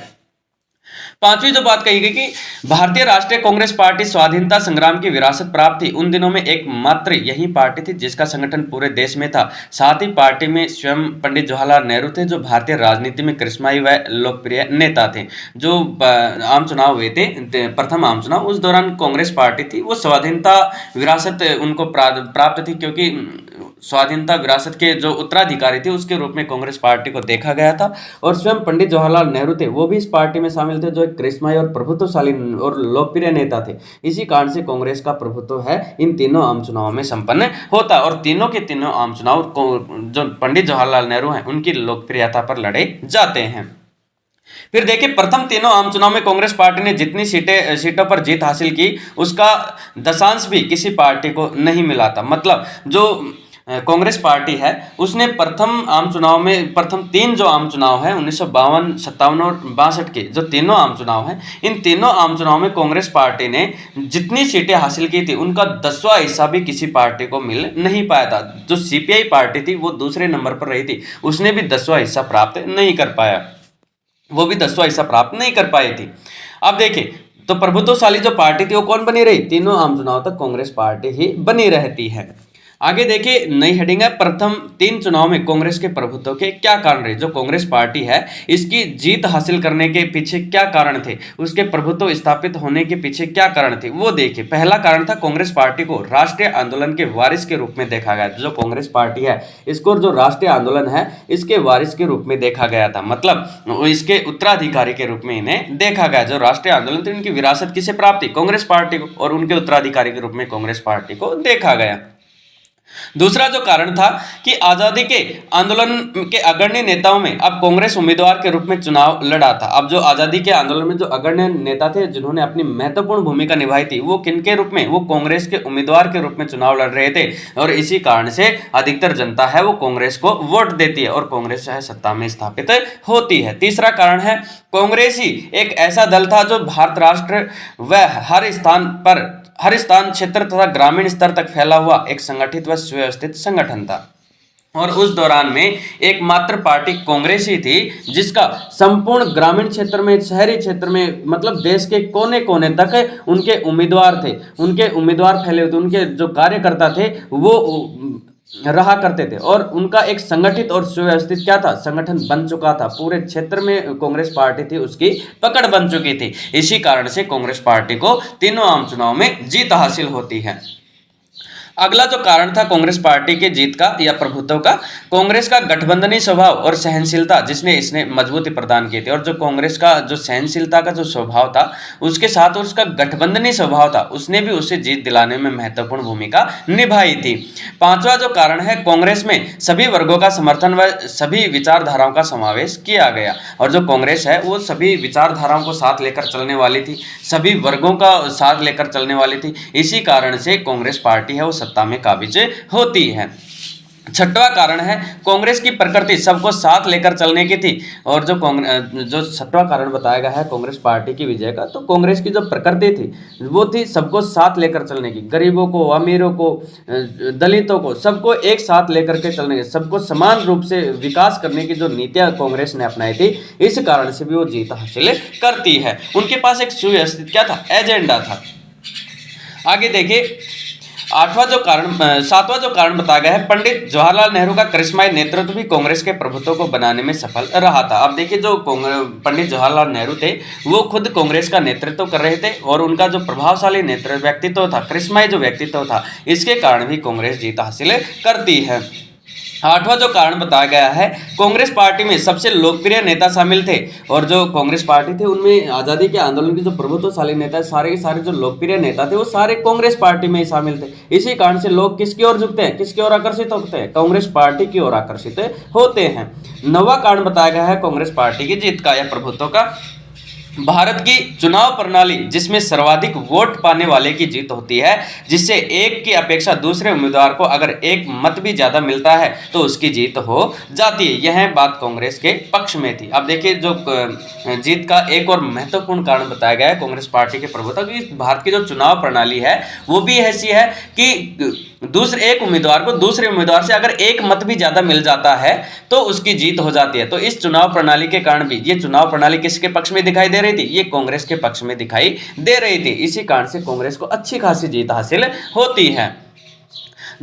[SPEAKER 1] पांचवी जो बात कही गई कि भारतीय राष्ट्रीय कांग्रेस पार्टी स्वाधीनता संग्राम की विरासत प्राप्त थी। उन दिनों में एकमात्र यही पार्टी थी जिसका संगठन पूरे देश में था। साथ ही पार्टी में स्वयं पंडित जवाहरलाल नेहरू थे, जो भारतीय राजनीति में करिश्माई व लोकप्रिय नेता थे। जो आम चुनाव हुए थे, प्रथम आम चुनाव, उस दौरान कांग्रेस पार्टी थी वो स्वाधीनता विरासत उनको प्राप्त थी, क्योंकि स्वाधीनता विरासत के जो उत्तराधिकारी थे उसके रूप में कांग्रेस पार्टी को देखा गया था। और स्वयं पंडित जवाहरलाल नेहरू थे वो भी इस पार्टी में शामिल थे, जो एक करिश्माई और प्रभुत्वशाली और लोकप्रिय नेता थे। इसी कारण से कांग्रेस का प्रभुत्व है इन तीनों आम चुनावों में संपन्न होता, और तीनों के तीनों आम चुनाव जो पंडित जवाहरलाल नेहरू हैं उनकी लोकप्रियता पर लड़े जाते हैं। फिर देखिए प्रथम तीनों आम चुनाव में कांग्रेस पार्टी ने जितनी सीटों पर जीत हासिल की उसका दशांश भी किसी पार्टी को नहीं मिला था। मतलब जो कांग्रेस पार्टी है उसने प्रथम आम चुनाव में, प्रथम 3 जो आम चुनाव है 1952, 57 और 62 के जो तीनों आम चुनाव हैं, इन तीनों आम चुनाव में कांग्रेस पार्टी ने जितनी सीटें हासिल की थी उनका 10वां हिस्सा भी किसी पार्टी को मिल नहीं पाया था। जो सीपीआई पार्टी थी वो दूसरे नंबर पर रही थी, उसने भी 10वां हिस्सा प्राप्त नहीं कर पाया, वो भी 10वां हिस्सा प्राप्त नहीं कर पाई थी। अब देखिए तो प्रभुत्वशाली जो पार्टी थी वो कौन बनी रही? तीनों आम चुनाव तक कांग्रेस पार्टी ही बनी रहती है। आगे देखिए नई हेडिंग है, प्रथम 3 चुनाव में कांग्रेस के प्रभुत्व के क्या कारण रहे। जो कांग्रेस पार्टी है इसकी जीत हासिल करने के पीछे क्या कारण थे, उसके प्रभुत्व स्थापित होने के पीछे क्या कारण थे वो देखिए। पहला कारण था कांग्रेस पार्टी को राष्ट्रीय आंदोलन के वारिस के रूप में देखा गया। जो कांग्रेस पार्टी है इसको जो राष्ट्रीय आंदोलन है इसके वारिस के रूप में देखा गया था, मतलब इसके उत्तराधिकारी के रूप में इन्हें देखा गया। जो राष्ट्रीय आंदोलन थे इनकी विरासत किसे प्राप्त थी? कांग्रेस पार्टी को, और उनके उत्तराधिकारी के रूप में कांग्रेस पार्टी को देखा गया। दूसरा जो कारण था कि आजादी के आंदोलन के अग्रणी नेताओं में अब कांग्रेस उम्मीदवार के रूप में चुनाव लड़ा था। अब जो आजादी के आंदोलन में जो अग्रणी नेता थे जिन्होंने अपनी महत्वपूर्ण भूमिका निभाई थी वो किनके रूप में? वो कांग्रेस के उम्मीदवार के रूप में चुनाव लड़ रहे थे, और इसी कारण से अधिकतर जनता है वो कांग्रेस को वोट देती है और कांग्रेस जो है सत्ता में स्थापित होती है। तीसरा कारण है कांग्रेस ही एक ऐसा दल था जो भारत राष्ट्र व हर स्थान क्षेत्र तथा ग्रामीण स्तर तक फैला हुआ एक संगठित व सुव्यवस्थित संगठन था। और उस दौरान में एकमात्र पार्टी कांग्रेस ही थी जिसका संपूर्ण ग्रामीण क्षेत्र में, शहरी क्षेत्र में, मतलब देश के कोने कोने तक उनके उम्मीदवार थे, उनके उम्मीदवार फैले हुए थे, उनके जो कार्यकर्ता थे वो रहा करते थे, और उनका एक संगठित और सुव्यवस्थित क्या था? संगठन बन चुका था। पूरे क्षेत्र में कांग्रेस पार्टी थी उसकी पकड़ बन चुकी थी। इसी कारण से कांग्रेस पार्टी को तीनों आम चुनाव में जीत हासिल होती है। अगला जो कारण था कांग्रेस पार्टी के जीत का या प्रभुत्व का, कांग्रेस का गठबंधनी स्वभाव और सहनशीलता जिसने इसने मजबूती प्रदान की थी। और जो कांग्रेस का जो सहनशीलता का जो स्वभाव था उसके साथ उसका गठबंधनी स्वभाव था, उसने भी उसे जीत दिलाने में महत्वपूर्ण भूमिका निभाई थी। पांचवा जो कारण है, कांग्रेस में सभी वर्गों का समर्थन व सभी विचारधाराओं का समावेश किया गया। और जो कांग्रेस है वो सभी विचारधाराओं को साथ लेकर चलने वाली थी, सभी वर्गों का साथ लेकर चलने वाली थी। इसी कारण से कांग्रेस पार्टी है वो सत्ता में काबिज होती है। छठवां कारण है कांग्रेस की प्रकृति सबको साथ लेकर चलने की थी। और जो छठवां कारण बताया गया है कांग्रेस पार्टी की विजय का, तो कांग्रेस की जो प्रकृति थी वो थी सबको साथ लेकर चलने की, गरीबों को, अमीरों को, दलितों को, सबको एक साथ लेकर के चलने की, सबको समान रूप से विकास करने की जो नीतियां कांग्रेस ने अपनाई थी, इस कारण से भी वो जीत हासिल करती है। उनके पास एक सुव्यवस्थित क्या था? एजेंडा था। आगे देखिए सातवां जो कारण बताया गया है, पंडित जवाहरलाल नेहरू का करिश्माई नेतृत्व भी कांग्रेस के प्रभुत्व को बनाने में सफल रहा था। अब देखिए जो पंडित जवाहरलाल नेहरू थे वो खुद कांग्रेस का नेतृत्व कर रहे थे, और उनका जो प्रभावशाली व्यक्तित्व था, करिश्माई जो व्यक्तित्व था, इसके कारण भी कांग्रेस जीत हासिल करती है। आठवां जो कारण बताया गया है, कांग्रेस पार्टी में सबसे लोकप्रिय नेता शामिल थे। और जो कांग्रेस पार्टी थी उनमें आज़ादी के आंदोलन के जो प्रभुत्वशाली नेता, सारे के सारे जो लोकप्रिय नेता थे वो सारे कांग्रेस पार्टी में ही शामिल थे। इसी कारण से लोग किसकी ओर झुकते हैं, किसकी ओर आकर्षित होते हैं, कांग्रेस पार्टी की ओर आकर्षित होते हैं। नौवां कारण बताया गया है कांग्रेस पार्टी की जीत का या प्रभुत्व का, भारत की चुनाव प्रणाली जिसमें सर्वाधिक वोट पाने वाले की जीत होती है, जिससे एक की अपेक्षा दूसरे उम्मीदवार को अगर एक मत भी ज्यादा मिलता है तो उसकी जीत हो जाती है। यह बात कांग्रेस के पक्ष में थी। अब देखिए जो जीत का एक और महत्वपूर्ण कारण बताया गया है कांग्रेस पार्टी के प्रभुत्व की, भारत की जो चुनाव प्रणाली है वो भी ऐसी है कि दूसरे एक उम्मीदवार को दूसरे उम्मीदवार से अगर एक मत भी ज्यादा मिल जाता है तो उसकी जीत हो जाती है। तो इस चुनाव प्रणाली के कारण भी, ये चुनाव प्रणाली किसके पक्ष में दिखाई दे रही थी, ये कांग्रेस के पक्ष में दिखाई दे रही थी। इसी कारण से कांग्रेस को अच्छी खासी जीत हासिल होती है।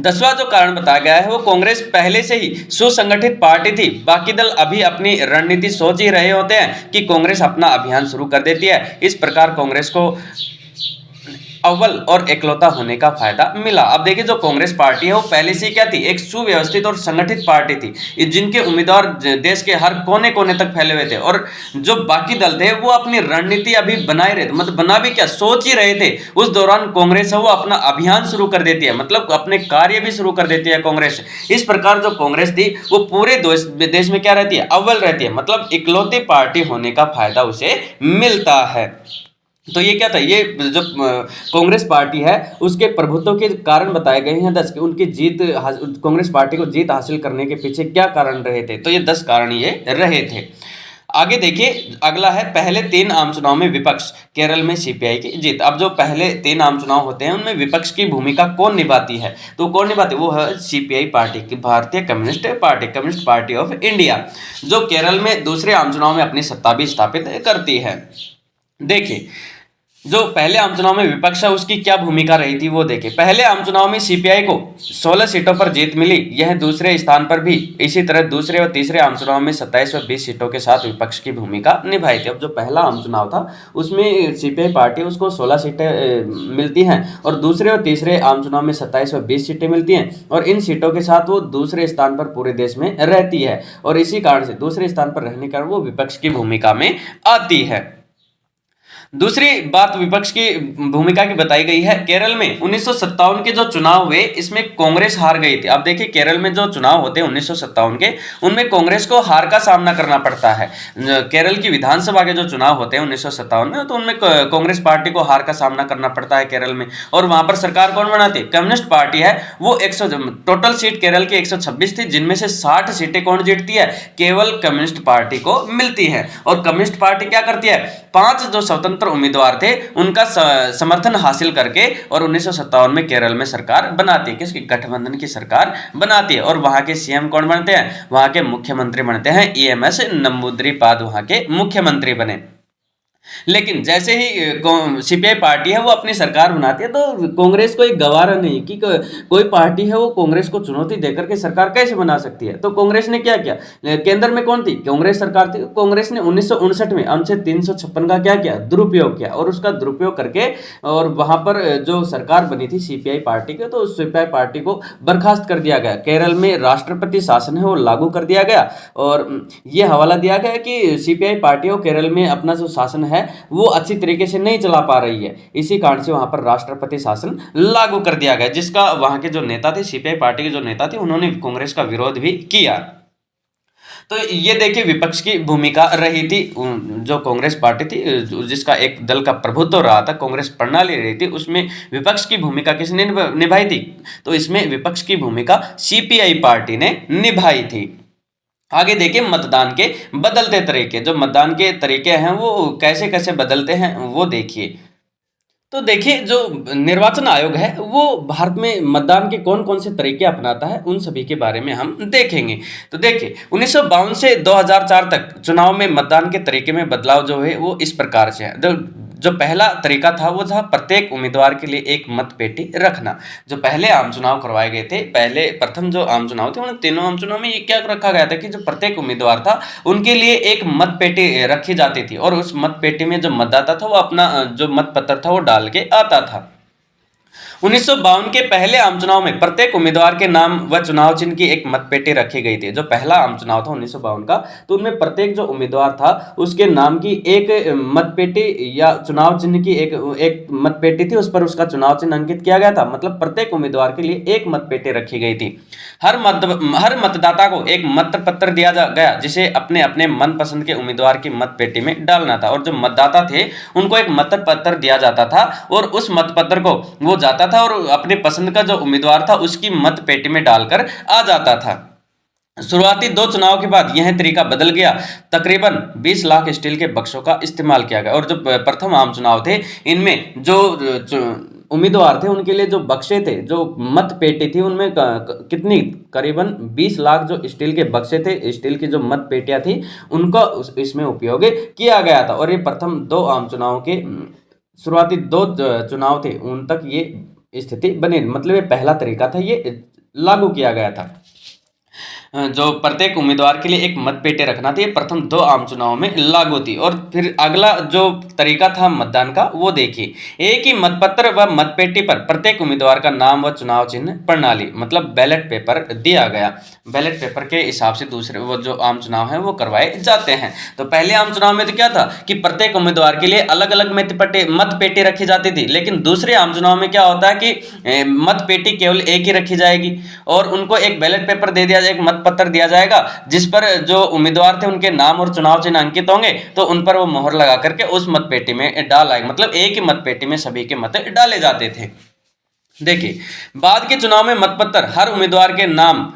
[SPEAKER 1] 10वां जो कारण बताया गया है वो, कांग्रेस पहले से ही सुसंगठित पार्टी थी। बाकी दल अभी अपनी रणनीति सोच ही रहे होते हैं कि कांग्रेस अपना अभियान शुरू कर देती है। इस प्रकार कांग्रेस को अव्वल और एकलौता होने का फायदा मिला। अब देखिए जो कांग्रेस पार्टी है वो पहले से क्या थी, एक सुव्यवस्थित और संगठित पार्टी थी, जिनके उम्मीदवार देश के हर कोने कोने तक फैले हुए थे। और जो बाकी दल थे वो अपनी रणनीति अभी बनाए रहे थे, मतलब बना भी क्या, सोच ही रहे थे। उस दौरान कांग्रेस है वो अपना अभियान शुरू कर देती है, मतलब अपने कार्य भी शुरू कर देती है कांग्रेस। इस प्रकार जो कांग्रेस थी वो पूरे देश में क्या रहती है, अव्वल रहती है, मतलब इकलौती पार्टी होने का फायदा उसे मिलता है। तो ये क्या था, ये जो कांग्रेस पार्टी है उसके प्रभुत्व के कारण बताए गए हैं 10 कि उनकी जीत, कांग्रेस पार्टी को जीत हासिल करने के पीछे क्या कारण रहे थे। तो ये 10 कारण ये रहे थे। आगे देखिए अगला है, पहले 3 आम चुनाव में विपक्ष, केरल में सीपीआई की जीत। अब जो पहले 3 आम चुनाव होते हैं उनमें विपक्ष की भूमिका कौन निभाती है, तो कौन निभाती है, वो है सीपीआई पार्टी की, भारतीय communist party, communist party of India, जो केरल में दूसरे आम चुनाव में अपनी सत्ता भी स्थापित करती है। देखिए जो पहले आम चुनाव में विपक्ष है उसकी क्या भूमिका रही थी वो देखिए। पहले आम चुनाव में सीपीआई को 16 सीटों पर जीत मिली, यह दूसरे स्थान पर भी। इसी तरह दूसरे और तीसरे आम चुनाव में 27 और 20 सीटों के साथ विपक्ष की भूमिका निभाई थी। अब जो पहला आम चुनाव था उसमें सीपीआई पार्टी उसको 16 सीटें मिलती हैं और दूसरे और तीसरे आम चुनाव में 27 और 20 सीटें मिलती हैं, और इन सीटों के साथ वो दूसरे स्थान पर पूरे देश में रहती है, और इसी कारण से दूसरे स्थान पर रहने के कारण वो विपक्ष की भूमिका में आती है। दूसरी बात विपक्ष की भूमिका की बताई गई है, केरल में 1957 के जो चुनाव हुए इसमें कांग्रेस हार गई थी। अब देखिए केरल में जो चुनाव होते हैं 1957 के, उनमें कांग्रेस को हार का सामना करना पड़ता है। केरल की विधानसभा के जो चुनाव होते हैं 1957 में, तो उनमें कांग्रेस पार्टी को हार का सामना करना पड़ता है केरल में। और वहां पर सरकार कौन बनाती है, कम्युनिस्ट पार्टी है वो। टोटल सीट केरल की 126 थी, जिनमें से 60 सीटें कौन जीतती है, केवल कम्युनिस्ट पार्टी को मिलती है। और कम्युनिस्ट पार्टी क्या करती है, 5 जो स्वतंत्र उम्मीदवार थे उनका समर्थन हासिल करके और 1957 में केरल में सरकार बनाती है, किसकी, गठबंधन की सरकार बनाती है। और वहां के सीएम कौन बनते हैं, वहां के मुख्यमंत्री बनते हैं ईएमएस नंबूद्रीपाद, वहां के मुख्यमंत्री बने। लेकिन जैसे ही सीपीआई पार्टी है वो अपनी सरकार बनाती है तो कांग्रेस को एक गवारा नहीं कि कोई पार्टी है वो कांग्रेस को चुनौती देकर के सरकार कैसे बना सकती है। तो कांग्रेस ने क्या किया, केंद्र में कौन थी, कांग्रेस सरकार थी। कांग्रेस ने 1959 में अनुच्छेद 356 का क्या किया, दुरुपयोग किया, और उसका दुरुपयोग करके और वहां पर जो सरकार बनी थी सीपीआई पार्टी के, तो उस सीपीआई पार्टी को बर्खास्त कर दिया गया। केरल में राष्ट्रपति शासन है वो लागू कर दिया गया, और ये हवाला दिया गया कि सीपीआई पार्टी को केरल में अपना जो शासन है वो अच्छी तरीके से नहीं चला पा रही है। इसी कारण से वहां पर राष्ट्रपति शासन लागू कर दिया गया, जिसका वहां के जो नेता थे, सीपीआई पार्टी के जो नेता थे, उन्होंने कांग्रेस का विरोध भी किया। तो ये देखिए विपक्ष की भूमिका रही थी, जो कांग्रेस पार्टी थी जिसका एक दल का प्रभुत्व रहा था, कांग्रेस प्रणाली रही थी, उसमें विपक्ष की भूमिका किसने निभाई थी, तो इसमें विपक्ष की भूमिका सीपीआई पार्टी ने निभाई थी। आगे देखिए मतदान के बदलते तरीके, जो मतदान के तरीके हैं वो कैसे कैसे बदलते हैं वो देखिए। तो देखिए जो निर्वाचन आयोग है वो भारत में मतदान के कौन कौन से तरीके अपनाता है उन सभी के बारे में हम देखेंगे। तो देखिए 1952 से 2004 तक चुनाव में मतदान के तरीके में बदलाव जो है वो इस प्रकार से है। जो पहला तरीका था वो था प्रत्येक उम्मीदवार के लिए एक मत पेटी रखना। जो पहले आम चुनाव करवाए गए थे, पहले प्रथम जो आम चुनाव थे उन तीनों आम चुनाव में ये क्या रखा गया था कि जो प्रत्येक उम्मीदवार था उनके लिए एक मत पेटी रखी जाती थी, और उस मत पेटी में जो मतदाता था वो अपना जो मत पत्र था वो डाल के आता था। 1952 के पहले आम चुनाव में प्रत्येक उम्मीदवार के नाम व चुनाव चिन्ह की एक मतपेटी रखी गई थी। जो पहला आम चुनाव था 1952 का, तो उनमें प्रत्येक जो उम्मीदवार था उसके नाम की एक मतपेटी या चुनाव चिन्ह की एक मतपेटी थी, उस पर उसका चुनाव चिन्ह अंकित किया गया था। मतलब प्रत्येक उम्मीदवार के लिए एक मतपेटी रखी गई थी। हर मतदाता को एक मत पत्र दिया गया, जिसे अपने अपने मनपसंद के उम्मीदवार की मतपेटी में डालना था। और जो मतदाता थे उनको एक मत पत्र दिया जाता था और उस मत पत्र को वो जाता था और अपने पसंद का जो उम्मीदवार था उसकी मत पेटी में डालकर आ जाता था। शुरुआती 2 चुनाव के बाद यह तरीका बदल गया। तकरीबन 20 लाख स्टील के बक्सों का इस्तेमाल किया गया। और जो प्रथम आम चुनाव थे, इनमें जो उम्मीदवार थे उनके लिए जो बक्से थे, जो मत पेटी थी, उनमें कितनी करीबन 20 लाख जो स्टील के बक्से थे, स्टील की जो मत पेटियां थी, उनका इसमें उपयोग किया गया था। और ये प्रथम 2 आम चुनाव के शुरुआती 2 चुनाव थे, उन तक ये स्थिति बनी। मतलब ये पहला तरीका था, ये लागू किया गया था। जो प्रत्येक उम्मीदवार के लिए एक मतपेटी रखना थी, प्रथम 2 आम चुनाव में लागू थी। और फिर अगला जो तरीका था मतदान का, वो देखिए। एक ही मतपत्र व मतपेटी पर प्रत्येक उम्मीदवार का नाम व चुनाव चिन्ह प्रणाली, मतलब बैलेट पेपर दिया गया। बैलेट पेपर के हिसाब से दूसरे वो जो आम चुनाव है वो करवाए जाते हैं। तो पहले आम चुनाव में तो क्या था कि प्रत्येक उम्मीदवार के लिए अलग अलग मतपेटी रखी जाती थी। लेकिन दूसरे आम चुनाव में क्या होता है कि मतपेटी केवल एक ही रखी जाएगी और उनको एक बैलेट पेपर दे दिया जाएगा, मत पत्र दिया जाएगा, जिस पर जो उम्मीदवार थे उनके नाम और चुनाव चिन्ह अंकित होंगे, तो उन पर वो मोहर लगा करके उस मतपेटी में डाल आएंगे। मतलब एक ही मतपेटी में सभी के मत डाले जाते थे। देखिए, बाद के चुनाव में मतपत्र हर उम्मीदवार के नाम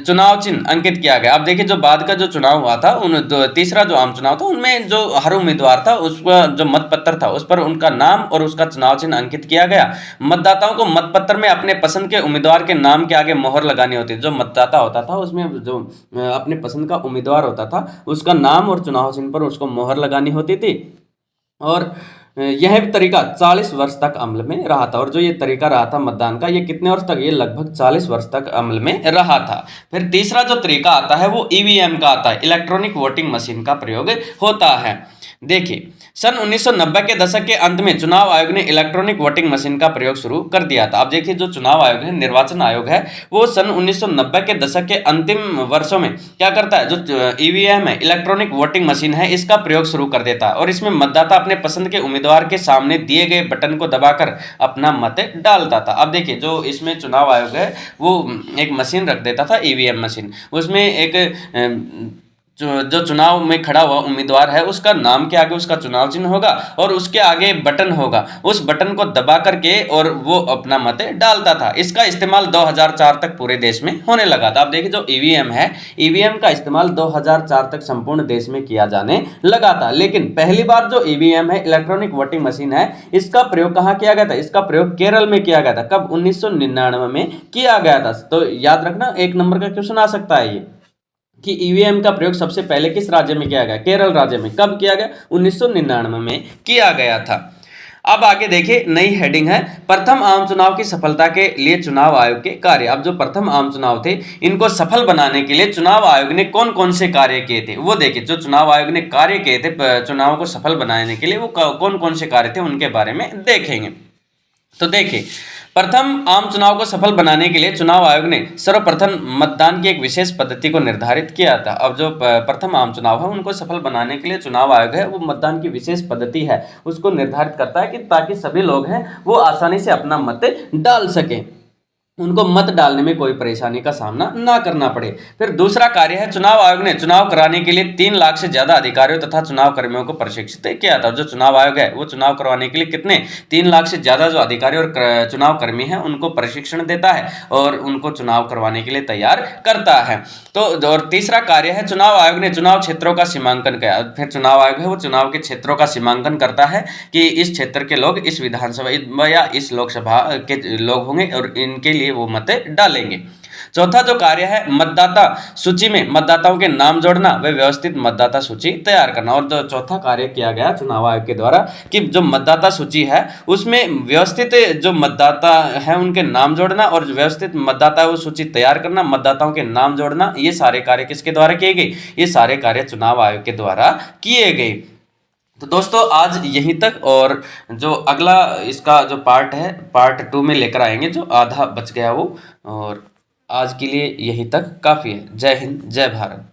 [SPEAKER 1] चुनाव चिन्ह अंकित किया गया। अब देखिए, जो बाद का जो चुनाव हुआ था, तीसरा जो आम चुनाव था, उनमें जो हर उम्मीदवार था उसका जो मतपत्र था उस पर उनका नाम और उसका चुनाव चिन्ह अंकित किया गया। मतदाताओं को मतपत्र में अपने पसंद के उम्मीदवार के नाम के आगे मोहर लगानी होती है। जो मतदाता होता था उसमें जो अपने पसंद का उम्मीदवार होता था उसका नाम और चुनाव चिन्ह पर उसको मोहर लगानी होती थी। और यह तरीका 40 वर्ष तक अमल में रहा था। और जो ये तरीका रहा था मतदान का, ये कितने वर्ष तक? ये लगभग 40 वर्ष तक अमल में रहा था। फिर तीसरा जो तरीका आता है वो ईवीएम का आता है, इलेक्ट्रॉनिक वोटिंग मशीन का प्रयोग होता है। देखिए, सन 1990 के दशक के अंत में चुनाव आयोग ने इलेक्ट्रॉनिक वोटिंग मशीन का प्रयोग शुरू कर दिया था। अब देखिए, जो चुनाव आयोग है, निर्वाचन आयोग है, वो सन 1990 के दशक के अंतिम वर्षों में क्या करता है, जो ईवीएम है, इलेक्ट्रॉनिक वोटिंग मशीन है, इसका प्रयोग शुरू कर देता है। और इसमें मतदाता अपने पसंद के उम्मीदवार के सामने दिए गए बटन को दबाकर अपना मत डालता था। अब देखिए, जो इसमें चुनाव आयोग है वो एक मशीन रख देता था, ईवीएम मशीन। उसमें एक जो चुनाव में खड़ा हुआ उम्मीदवार है उसका नाम के आगे उसका चुनाव चिन्ह होगा और उसके आगे बटन होगा। उस बटन को दबा करके और वो अपना मत डालता था। इसका इस्तेमाल 2004 तक पूरे देश में होने लगा था। आप देखिए, जो ईवीएम है, ईवीएम का इस्तेमाल 2004 तक संपूर्ण देश में किया जाने लगा था। लेकिन पहली बार जो ईवीएम है, इलेक्ट्रॉनिक वोटिंग मशीन है, इसका प्रयोग कहाँ किया गया था? इसका प्रयोग केरल में किया गया था। कब? 1999 में किया गया था। तो याद रखना, 1 नंबर का क्वेश्चन आ सकता है ये कि ईवीएम का प्रयोग सबसे पहले किस राज्य में किया गया? केरल राज्य में। कब किया गया? 1999 में किया गया था। अब आगे देखिए, नई हेडिंग है, प्रथम आम चुनाव की सफलता के लिए चुनाव आयोग के कार्य। अब जो प्रथम आम चुनाव थे, इनको सफल बनाने के लिए चुनाव आयोग ने कौन कौन से कार्य किए थे वो देखिए। जो चुनाव आयोग ने कार्य किए थे चुनाव को सफल बनाने के लिए, वो कौन कौन से कार्य थे उनके बारे में देखेंगे। तो देखिए, प्रथम आम चुनाव को सफल बनाने के लिए चुनाव आयोग ने सर्वप्रथम मतदान की एक विशेष पद्धति को निर्धारित किया था। अब जो प्रथम आम चुनाव है उनको सफल बनाने के लिए चुनाव आयोग है वो मतदान की विशेष पद्धति है उसको निर्धारित करता है कि ताकि सभी लोग हैं वो आसानी से अपना मत डाल सकें, उनको मत डालने में कोई परेशानी का सामना ना करना पड़े। फिर दूसरा कार्य है, चुनाव आयोग ने चुनाव कराने के लिए 3 लाख से ज्यादा अधिकारियों तथा चुनाव कर्मियों को प्रशिक्षित किया था। जो चुनाव आयोग है वो चुनाव करवाने के लिए कितने 3 लाख से ज्यादा जो अधिकारी और चुनाव कर्मी हैं उनको प्रशिक्षण देता है और उनको चुनाव करवाने के लिए तैयार करता है। तो और तीसरा कार्य है, चुनाव आयोग ने चुनाव क्षेत्रों का सीमांकन किया। फिर चुनाव आयोग है वो चुनाव के क्षेत्रों का सीमांकन करता है कि इस क्षेत्र के लोग इस विधानसभा या इस लोकसभा के लोग होंगे और इनके लिए वो मत डालेंगे। चौथा जो कार्य है, मतदाता सूची में मतदाताओं के नाम जोड़ना व व्यवस्थित मतदाता सूची तैयार करना। और जो चौथा कार्य किया गया चुनाव आयोग के द्वारा कि जो मतदाता सूची है उसमें व्यवस्थित जो मतदाता है उनके नाम जोड़ना और व्यवस्थित मतदाता वो सूची तैयार करना, मतदाताओं के नाम जोड़ना, ये सारे कार्य किसके द्वारा किए गए? ये सारे कार्य चुनाव आयोग के द्वारा किए गए। तो दोस्तों आज यहीं तक, और जो अगला इसका जो पार्ट है पार्ट 2 में लेकर आएंगे, जो आधा बच गया वो। और आज के लिए यहीं तक काफ़ी है। जय हिंद, जय भारत।